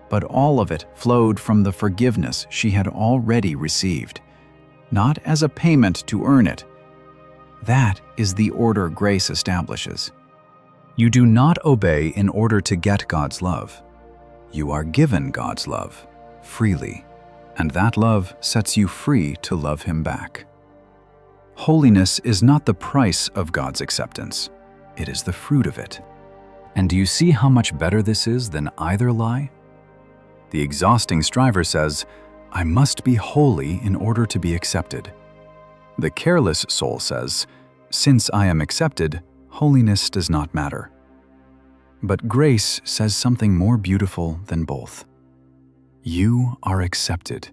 B: But all of it flowed from the forgiveness she had already received, not as a payment to earn it. That is the order grace establishes. You do not obey in order to get God's love. You are given God's love freely, and that love sets you free to love Him back. Holiness is not the price of God's acceptance. It is the fruit of it. And do you see how much better this is than either lie? The exhausting striver says, "I must be holy in order to be accepted." The careless soul says, "Since I am accepted, holiness does not matter." But grace says something more beautiful than both. You are accepted,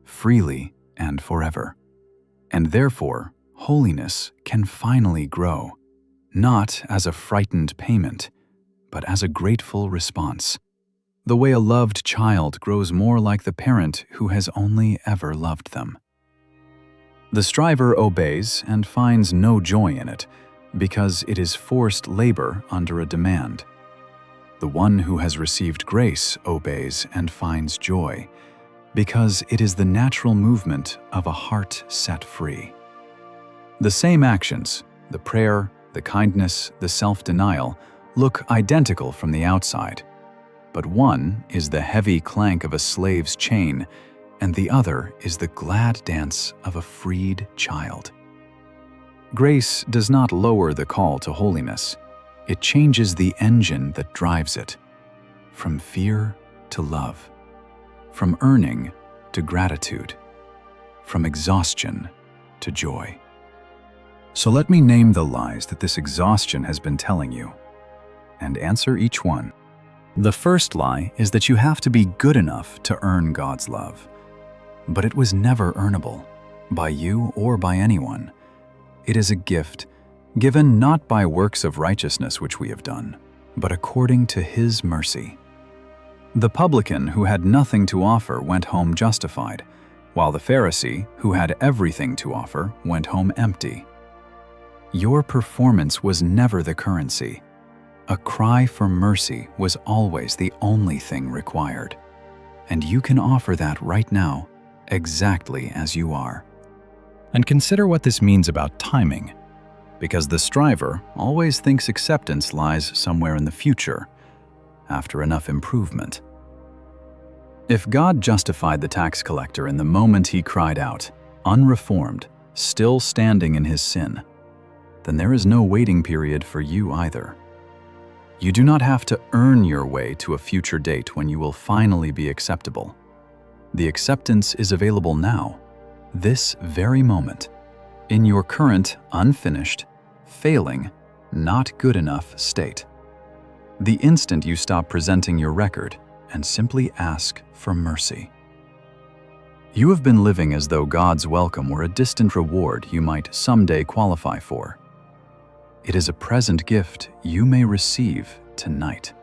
B: freely and forever. And therefore, holiness can finally grow, not as a frightened payment, but as a grateful response. The way a loved child grows more like the parent who has only ever loved them. The striver obeys and finds no joy in it, because it is forced labor under a demand. The one who has received grace obeys and finds joy, because it is the natural movement of a heart set free. The same actions, the prayer, the kindness, the self-denial, look identical from the outside, but one is the heavy clank of a slave's chain, and the other is the glad dance of a freed child. Grace does not lower the call to holiness. It changes the engine that drives it, from fear to love, from earning to gratitude, from exhaustion to joy. So let me name the lies that this exhaustion has been telling you, and answer each one. The first lie is that you have to be good enough to earn God's love. But it was never earnable, by you or by anyone. It is a gift, given not by works of righteousness which we have done, but according to His mercy. The publican who had nothing to offer went home justified, while the Pharisee, who had everything to offer, went home empty. Your performance was never the currency. A cry for mercy was always the only thing required. And you can offer that right now, exactly as you are. And consider what this means about timing, because the striver always thinks acceptance lies somewhere in the future, after enough improvement. If God justified the tax collector in the moment he cried out, unreformed, still standing in his sin, then there is no waiting period for you either. You do not have to earn your way to a future date when you will finally be acceptable. The acceptance is available now, this very moment, in your current, unfinished, failing, not good enough state. The instant you stop presenting your record and simply ask for mercy. You have been living as though God's welcome were a distant reward you might someday qualify for. It is a present gift you may receive tonight.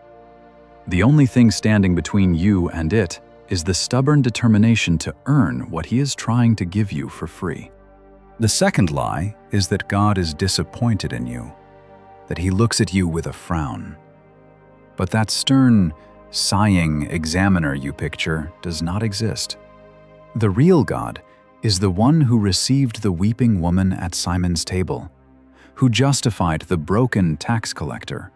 B: The only thing standing between you and it is the stubborn determination to earn what He is trying to give you for free. The second lie is that God is disappointed in you, that He looks at you with a frown. But that stern, sighing examiner you picture does not exist. The real God is the one who received the weeping woman at Simon's table, who justified the broken tax collector,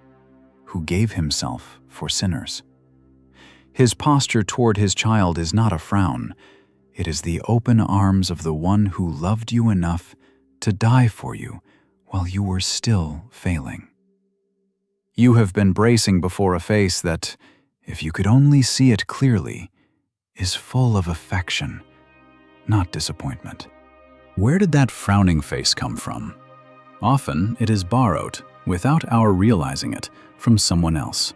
B: who gave Himself for sinners. His posture toward His child is not a frown. It is the open arms of the one who loved you enough to die for you while you were still failing. You have been bracing before a face that, if you could only see it clearly, is full of affection, not disappointment. Where did that frowning face come from? Often it is borrowed, without our realizing it, from someone else.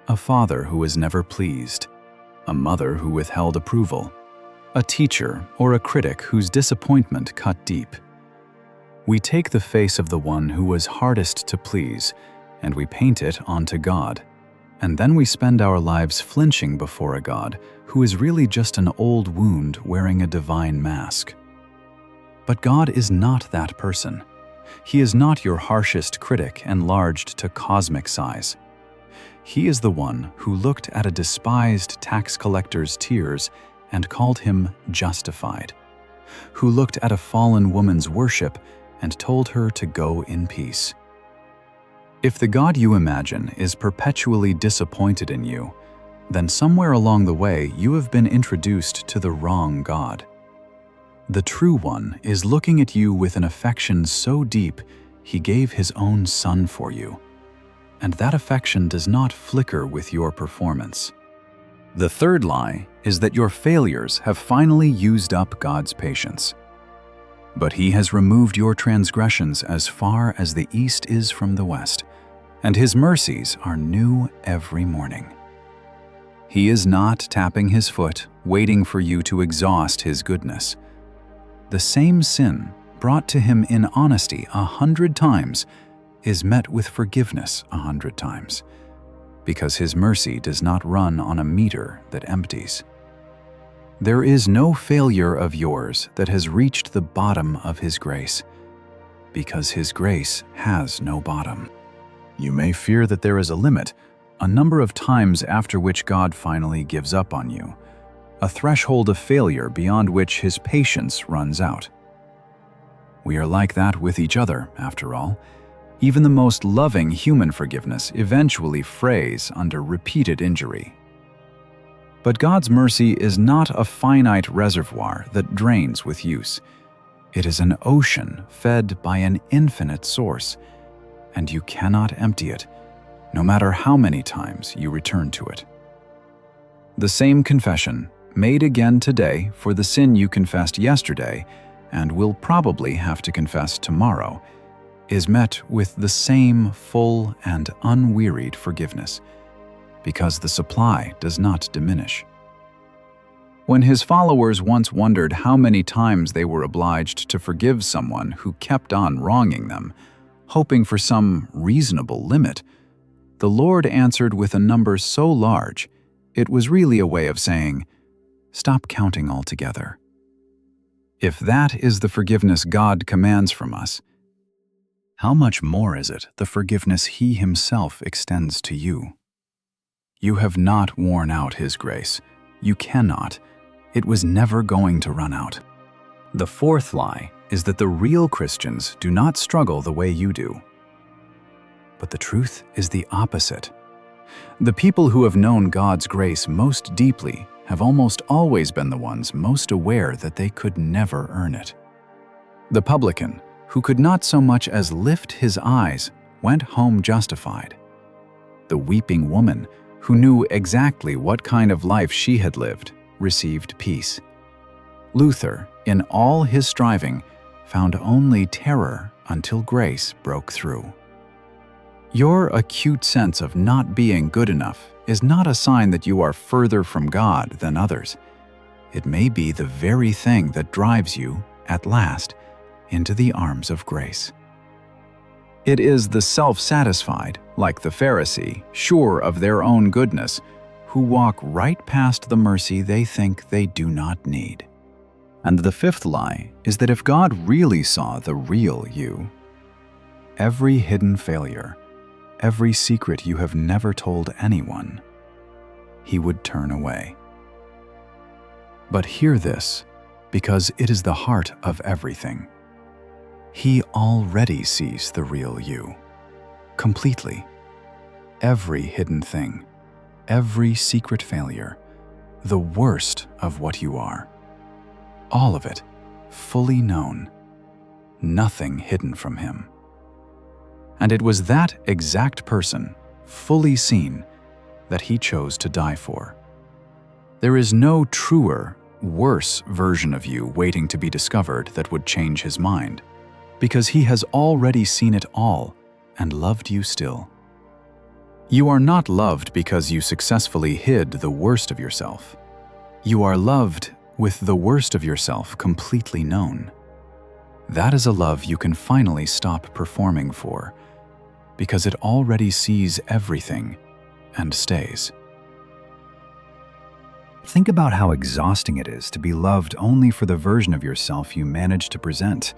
B: A father who was never pleased, a mother who withheld approval, a teacher or a critic whose disappointment cut deep. We take the face of the one who was hardest to please
A: and we paint it onto God. And then we spend our lives flinching before a God who is really just an old wound wearing a divine mask. But God is not that person. He is not your harshest critic enlarged to cosmic size. He is the one who looked at a despised tax collector's tears and called him justified, who looked at a fallen woman's worship and told her to go in peace. If the God you imagine is perpetually disappointed in you, then somewhere along the way you have been introduced to the wrong God. The true one is looking at you with an affection so deep he gave his own son for you. And that affection does not flicker with your performance. The third lie is that your failures have finally used up God's patience. But he has removed your transgressions as far as the east is from the west, and his mercies are new every morning. He is not tapping his foot, waiting for you to exhaust his goodness. The same sin brought to him in honesty 100 times is met with forgiveness 100 times, because his mercy does not run on a meter that empties. There is no failure of yours that has reached the bottom of his grace, because his grace has no bottom. You may fear that there is a limit, a number of times after which God finally gives up on you, a threshold of failure beyond which his patience runs out. We are like that with each other, after all. Even the most loving human forgiveness eventually frays under repeated injury. But God's mercy is not a finite reservoir that drains with use. It is an ocean fed by an infinite source, and you cannot empty it, no matter how many times you return to it. The same confession, made again today for the sin you confessed yesterday and will probably have to confess tomorrow, is met with the same full and unwearied forgiveness, because the supply does not diminish. When his followers once wondered how many times they were obliged to forgive someone who kept on wronging them, hoping for some reasonable limit, the Lord answered with a number so large, it was really a way of saying, "Stop counting altogether." If that is the forgiveness God commands from us, how much more is it the forgiveness he himself extends to you? You have not worn out his grace. You cannot. It was never going to run out. The fourth lie is that the real Christians do not struggle the way you do. But the truth is the opposite. The people who have known God's grace most deeply have almost always been the ones most aware that they could never earn it. The publican, who could not so much as lift his eyes, went home justified. The weeping woman, who knew exactly what kind of life she had lived, received peace. Luther, in all his striving, found only terror until grace broke through. Your acute sense of not being good enough is not a sign that you are further from God than others. It may be the very thing that drives you, at last, into the arms of grace. It is the self-satisfied, like the Pharisee, sure of their own goodness, who walk right past the mercy they think they do not need. And the fifth lie is that if God really saw the real you, every hidden failure, every secret you have never told anyone, he would turn away. But hear this, because it is the heart of everything. He already sees the real you, completely. Every hidden thing, every secret failure, the worst of what you are. All of it, fully known, nothing hidden from him. And it was that exact person, fully seen, that he chose to die for. There is no truer, worse version of you waiting to be discovered that would change his mind, because he has already seen it all and loved you still. You are not loved because you successfully hid the worst of yourself. You are loved with the worst of yourself completely known. That is a love you can finally stop performing for, because it already sees everything and stays.
B: Think about how exhausting it is to be loved only for the version of yourself you manage to present,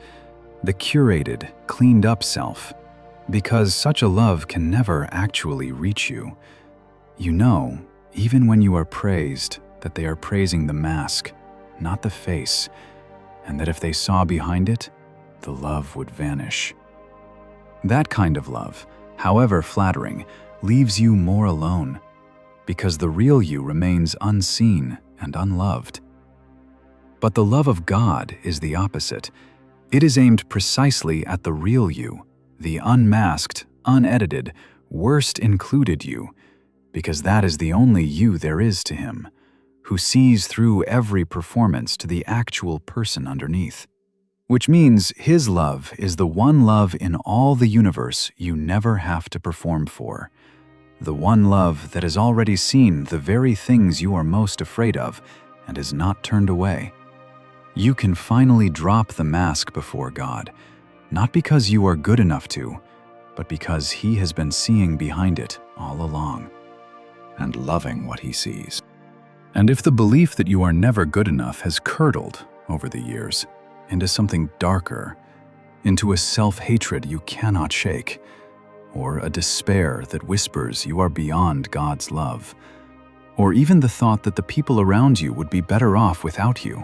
B: the curated, cleaned-up self, because such a love can never actually reach you. You know, even when you are praised, that they are praising the mask, not the face, and that if they saw behind it, the love would vanish. That kind of love, however flattering, leaves you more alone, because the real you remains unseen and unloved. But the love of God is the opposite. It is aimed precisely at the real you, the unmasked, unedited, worst included you, because that is the only you there is to Him, who sees through every performance to the actual person underneath. Which means His love is the one love in all the universe you never have to perform for. The one love that has already seen the very things you are most afraid of and is not turned away. You can finally drop the mask before God, not because you are good enough to, but because He has been seeing behind it all along and loving what He sees. And if the belief that you are never good enough has curdled over the years into something darker, into a self-hatred you cannot shake, or a despair that whispers you are beyond God's love, or even the thought that the people around you would be better off without you,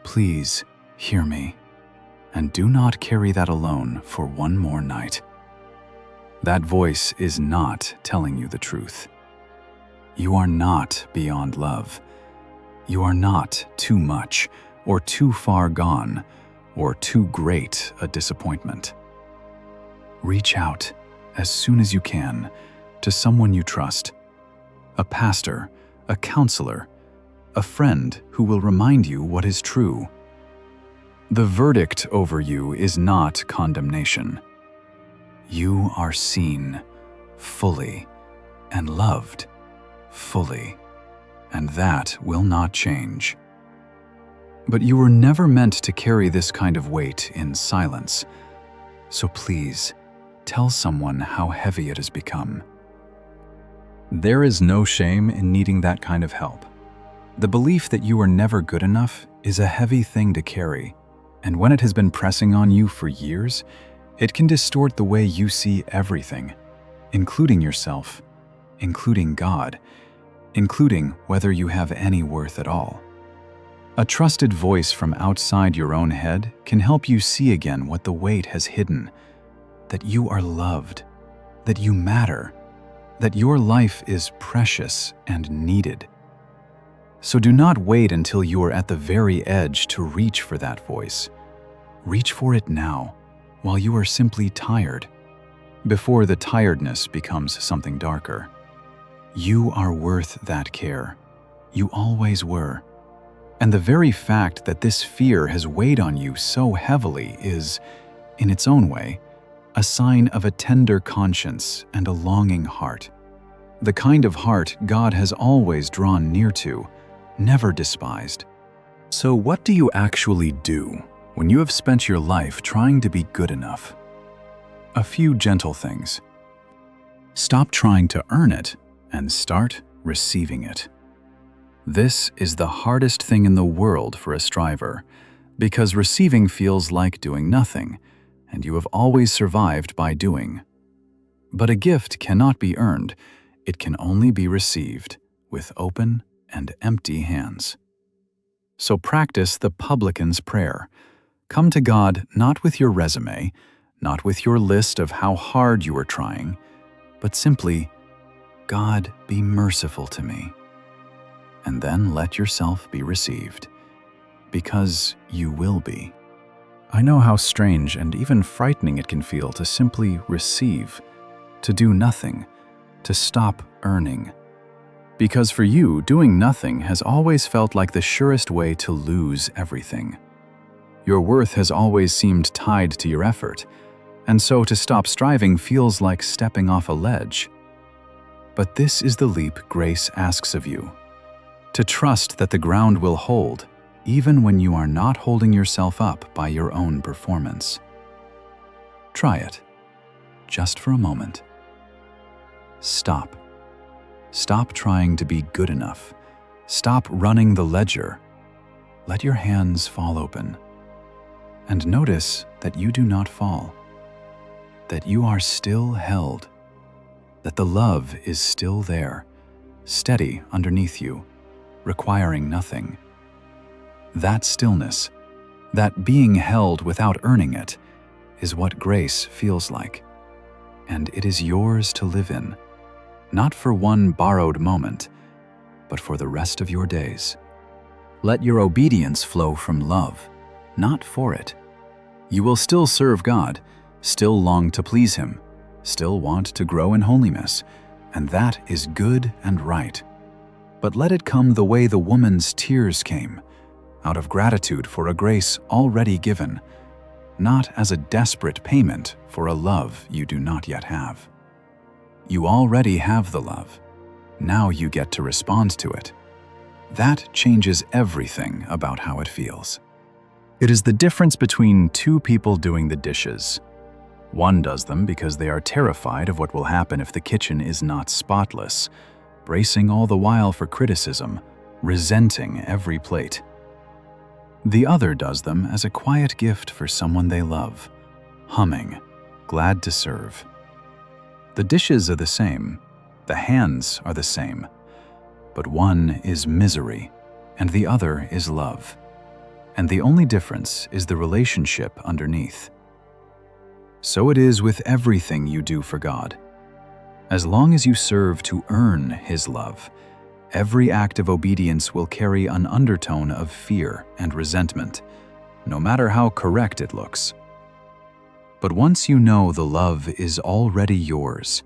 B: please hear me, and do not carry that alone for one more night. That voice is not telling you the truth. You are not beyond love. You are not too much, or too far gone, or too great a disappointment. Reach out as soon as you can to someone you trust, a pastor, a counselor, a friend who will remind you what is true. The verdict over you is not condemnation. You are seen fully and loved fully, and that will not change. But you were never meant to carry this kind of weight in silence, so please, tell someone how heavy it has become. There is no shame in needing that kind of help. The belief that you are never good enough is a heavy thing to carry, and when it has been pressing on you for years, it can distort the way you see everything, including yourself, including God, including whether you have any worth at all. A trusted voice from outside your own head can help you see again what the weight has hidden, that you are loved, that you matter, that your life is precious and needed. So do not wait until you are at the very edge to reach for that voice. Reach for it now, while you are simply tired, before the tiredness becomes something darker. You are worth that care. You always were. And the very fact that this fear has weighed on you so heavily is, in its own way, a sign of a tender conscience and a longing heart. The kind of heart God has always drawn near to, never despised. So what do you actually do when you have spent your life trying to be good enough? A few gentle things. Stop trying to earn it and start receiving it. This is the hardest thing in the world for a striver, because receiving feels like doing nothing, and you have always survived by doing. But a gift cannot be earned, it can only be received with open and empty hands. So practice the publican's prayer. Come to God not with your resume, not with your list of how hard you are trying, but simply, God, be merciful to me. And then let yourself be received, because you will be. I know how strange and even frightening it can feel to simply receive, to do nothing, to stop earning. Because for you, doing nothing has always felt like the surest way to lose everything. Your worth has always seemed tied to your effort, and so to stop striving feels like stepping off a ledge. But this is the leap grace asks of you, to trust that the ground will hold, even when you are not holding yourself up by your own performance. Try it.
A: just for a moment. Stop. Stop trying to be good enough. Stop running the ledger. Let your hands fall open. And notice that you do not fall. That you are still held. That the love is still there, steady underneath you, requiring nothing. That stillness, that being held without earning it, is what grace feels like. And it is yours to live in, not for one borrowed moment, but for the rest of your days. Let your obedience flow from love, not for it. You will still serve God, still long to please Him, still want to grow in holiness, and that is good and right. But let it come the way the woman's tears came, out of gratitude for a grace already given, not as a desperate payment for a love you do not yet have. You already have the love. Now you get to respond to it. That changes everything about how it feels. It is the difference between two people doing the dishes. One does them because they are terrified of what will happen if the kitchen is not spotless, bracing all the while for criticism, resenting every plate. The other does them as a quiet gift for someone they love, humming, glad to serve. The dishes are the same, the hands are the same, but one is misery and the other is love. And the only difference is the relationship underneath. So it is with everything you do for God. As long as you serve to earn His love, every act of obedience will carry an undertone of fear and resentment, no matter how correct it looks. But once you know the love is already yours,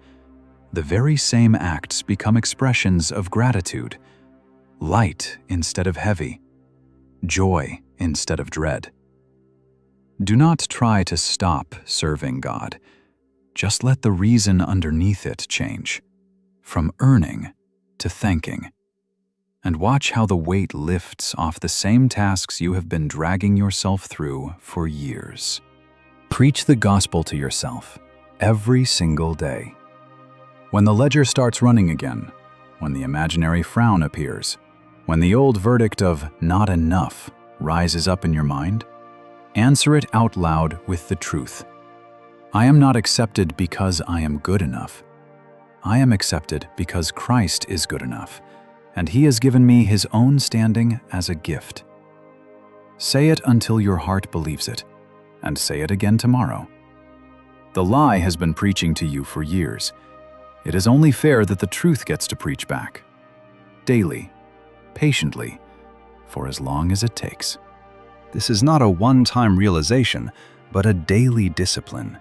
A: the very same acts become expressions of gratitude, light instead of heavy, joy instead of dread. Do not try to stop serving God. Just let the reason underneath it change, from earning to thanking. And watch how the weight lifts off the same tasks you have been dragging yourself through for years. Preach the gospel to yourself every single day. When the ledger starts running again, when the imaginary frown appears, when the old verdict of not enough rises up in your mind, answer it out loud with the truth. I am not accepted because I am good enough. I am accepted because Christ is good enough, and He has given me His own standing as a gift. Say it until your heart believes it, and say it again tomorrow. The lie has been preaching to you for years. It is only fair that the truth gets to preach back. Daily, patiently, for as long as it takes. This is not a one-time realization, but a daily discipline.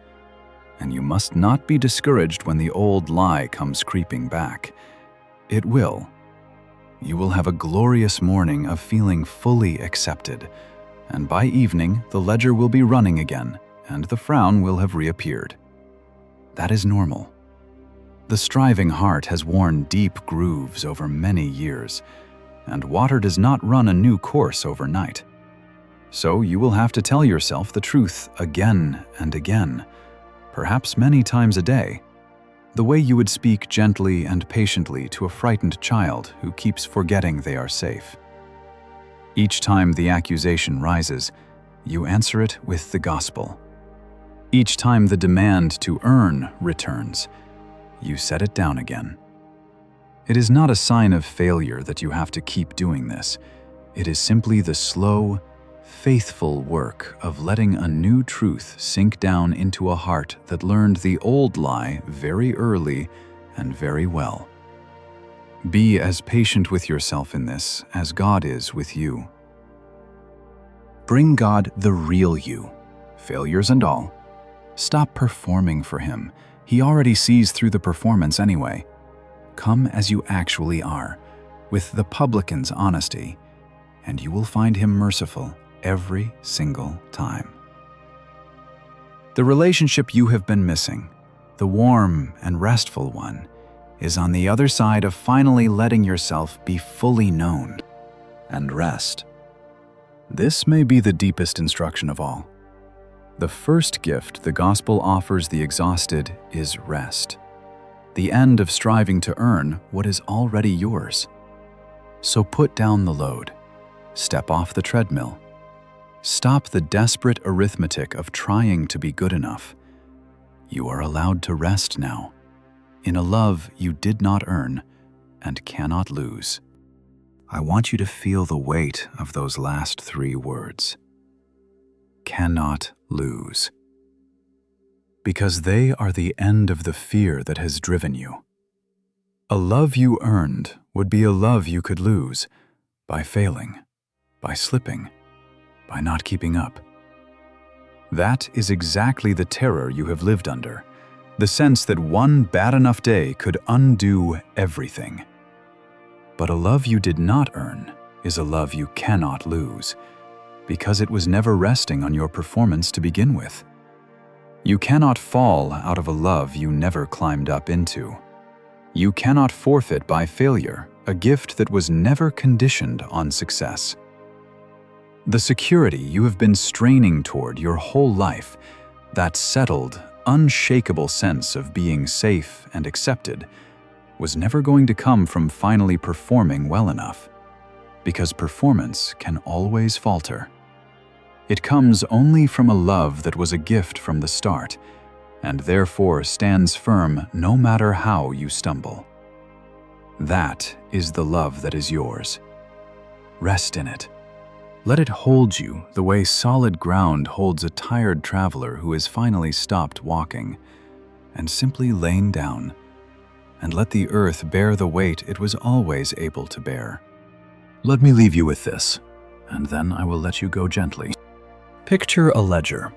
A: And you must not be discouraged when the old lie comes creeping back. It will. You will have a glorious morning of feeling fully accepted, and by evening the ledger will be running again, and the frown will have reappeared. That is normal. The striving heart has worn deep grooves over many years, and water does not run a new course overnight. So you will have to tell yourself the truth again and again, perhaps many times a day, the way you would speak gently and patiently to a frightened child who keeps forgetting they are safe. Each time the accusation rises, you answer it with the gospel. Each time the demand to earn returns, you set it down again. It is not a sign of failure that you have to keep doing this. It is simply the slow, faithful work of letting a new truth sink down into a heart that learned the old lie very early and very well. Be as patient with yourself in this as God is with you. Bring God the real you, failures and all. Stop performing for Him. He already sees through the performance anyway. Come as you actually are, with the publican's honesty, and you will find Him merciful every single time. The relationship you have been missing, the warm and restful one, is on the other side of finally letting yourself be fully known and rest. This may be the deepest instruction of all. The first gift the gospel offers the exhausted is rest, the end of striving to earn what is already yours. So put down the load, step off the treadmill, stop the desperate arithmetic of trying to be good enough. You are allowed to rest now, in a love you did not earn and cannot lose. I want you to feel the weight of those last 3 words. Cannot lose. Because they are the end of the fear that has driven you. A love you earned would be a love you could lose by failing, by slipping, by not keeping up. That is exactly the terror you have lived under, the sense that one bad enough day could undo everything. But a love you did not earn is a love you cannot lose, because it was never resting on your performance to begin with. You cannot fall out of a love you never climbed up into. You cannot forfeit by failure a gift that was never conditioned on success. The security you have been straining toward your whole life, that settled, unshakable sense of being safe and accepted, was never going to come from finally performing well enough, because performance can always falter. It comes only from a love that was a gift from the start, and therefore stands firm no matter how you stumble. That is the love that is yours. Rest in it. Let it hold you the way solid ground holds a tired traveler who has finally stopped walking and simply lain down, and let the earth bear the weight it was always able to bear. Let me leave you with this, and then I will let you go gently. Picture a ledger,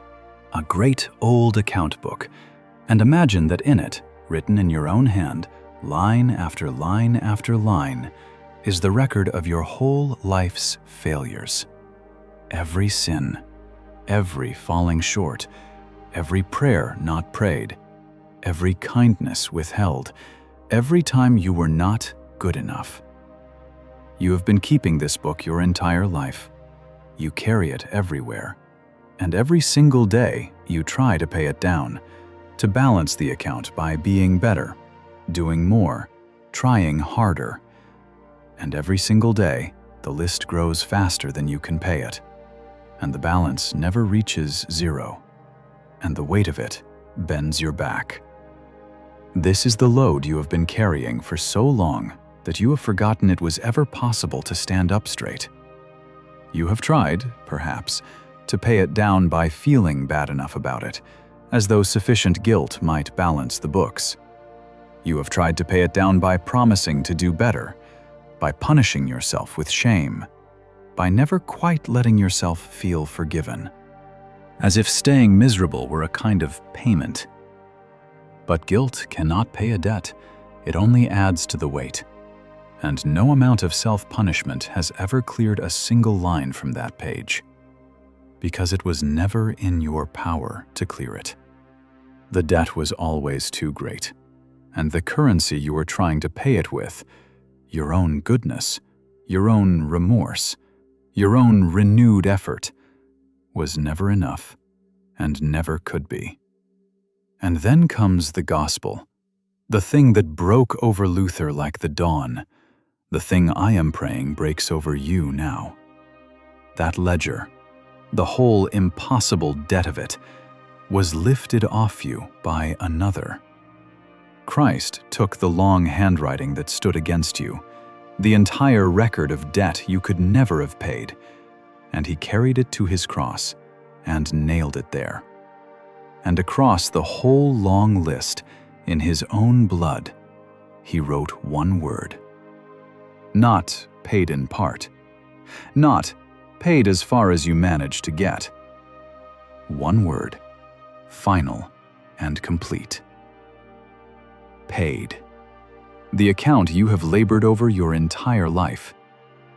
A: a great old account book, and imagine that in it, written in your own hand, line after line after line, is the record of your whole life's failures. Every sin, every falling short, every prayer not prayed, every kindness withheld, every time you were not good enough. You have been keeping this book your entire life. You carry it everywhere. And every single day, you try to pay it down, to balance the account by being better, doing more, trying harder. And every single day, the list grows faster than you can pay it, and the balance never reaches 0, and the weight of it bends your back. This is the load you have been carrying for so long that you have forgotten it was ever possible to stand up straight. You have tried, perhaps, to pay it down by feeling bad enough about it, as though sufficient guilt might balance the books. You have tried to pay it down by promising to do better, by punishing yourself with shame, by never quite letting yourself feel forgiven, as if staying miserable were a kind of payment. But guilt cannot pay a debt, it only adds to the weight, and no amount of self-punishment has ever cleared a single line from that page, because it was never in your power to clear it. The debt was always too great, and the currency you were trying to pay it with, your own goodness, your own remorse, your own renewed effort, was never enough and never could be. And then comes the gospel, the thing that broke over Luther like the dawn, the thing I am praying breaks over you now. That ledger, the whole impossible debt of it, was lifted off you by another. Christ took the long handwriting that stood against you, the entire record of debt you could never have paid, and he carried it to his cross and nailed it there. And across the whole long list, in his own blood, he wrote one word. Not paid in part, not paid as far as you managed to get. One word, final and complete. Paid. The account you have labored over your entire life,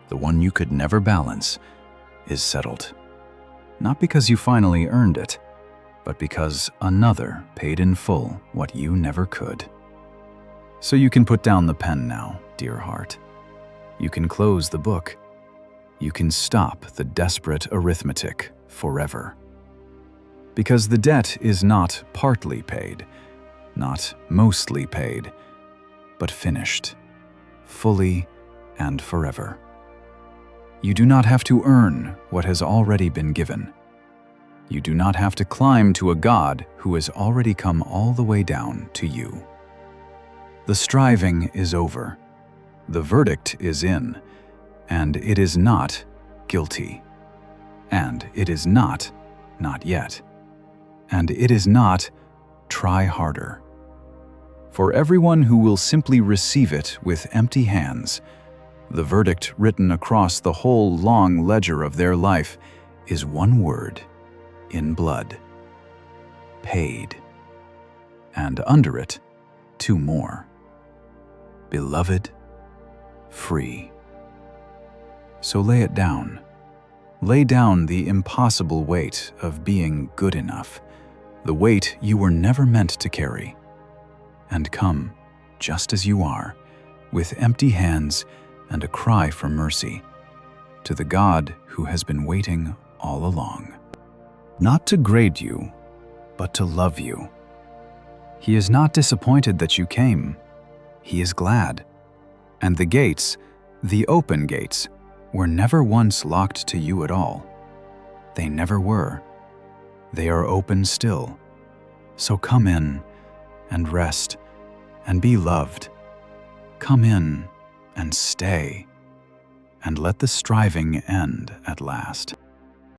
A: the one you could never balance, is settled. Not because you finally earned it, but because another paid in full what you never could. So you can put down the pen now, dear heart. You can close the book. You can stop the desperate arithmetic forever. because the debt is not partly paid, not mostly paid, but finished, fully and forever. You do not have to earn what has already been given. You do not have to climb to a God who has already come all the way down to you. The striving is over. The verdict is in, and it is not guilty. And it is not yet. And it is not try harder. For everyone who will simply receive it with empty hands, the verdict written across the whole long ledger of their life is one word in blood: paid. And under it, two more: beloved, free. So lay it down. Lay down the impossible weight of being good enough, the weight you were never meant to carry, and come, just as you are, with empty hands and a cry for mercy, to the God who has been waiting all along. Not to grade you, but to love you. He is not disappointed that you came. He is glad. And the gates, the open gates, were never once locked to you at all. They never were. They are open still. So come in and rest and be loved. Come in and stay, and let the striving end at last.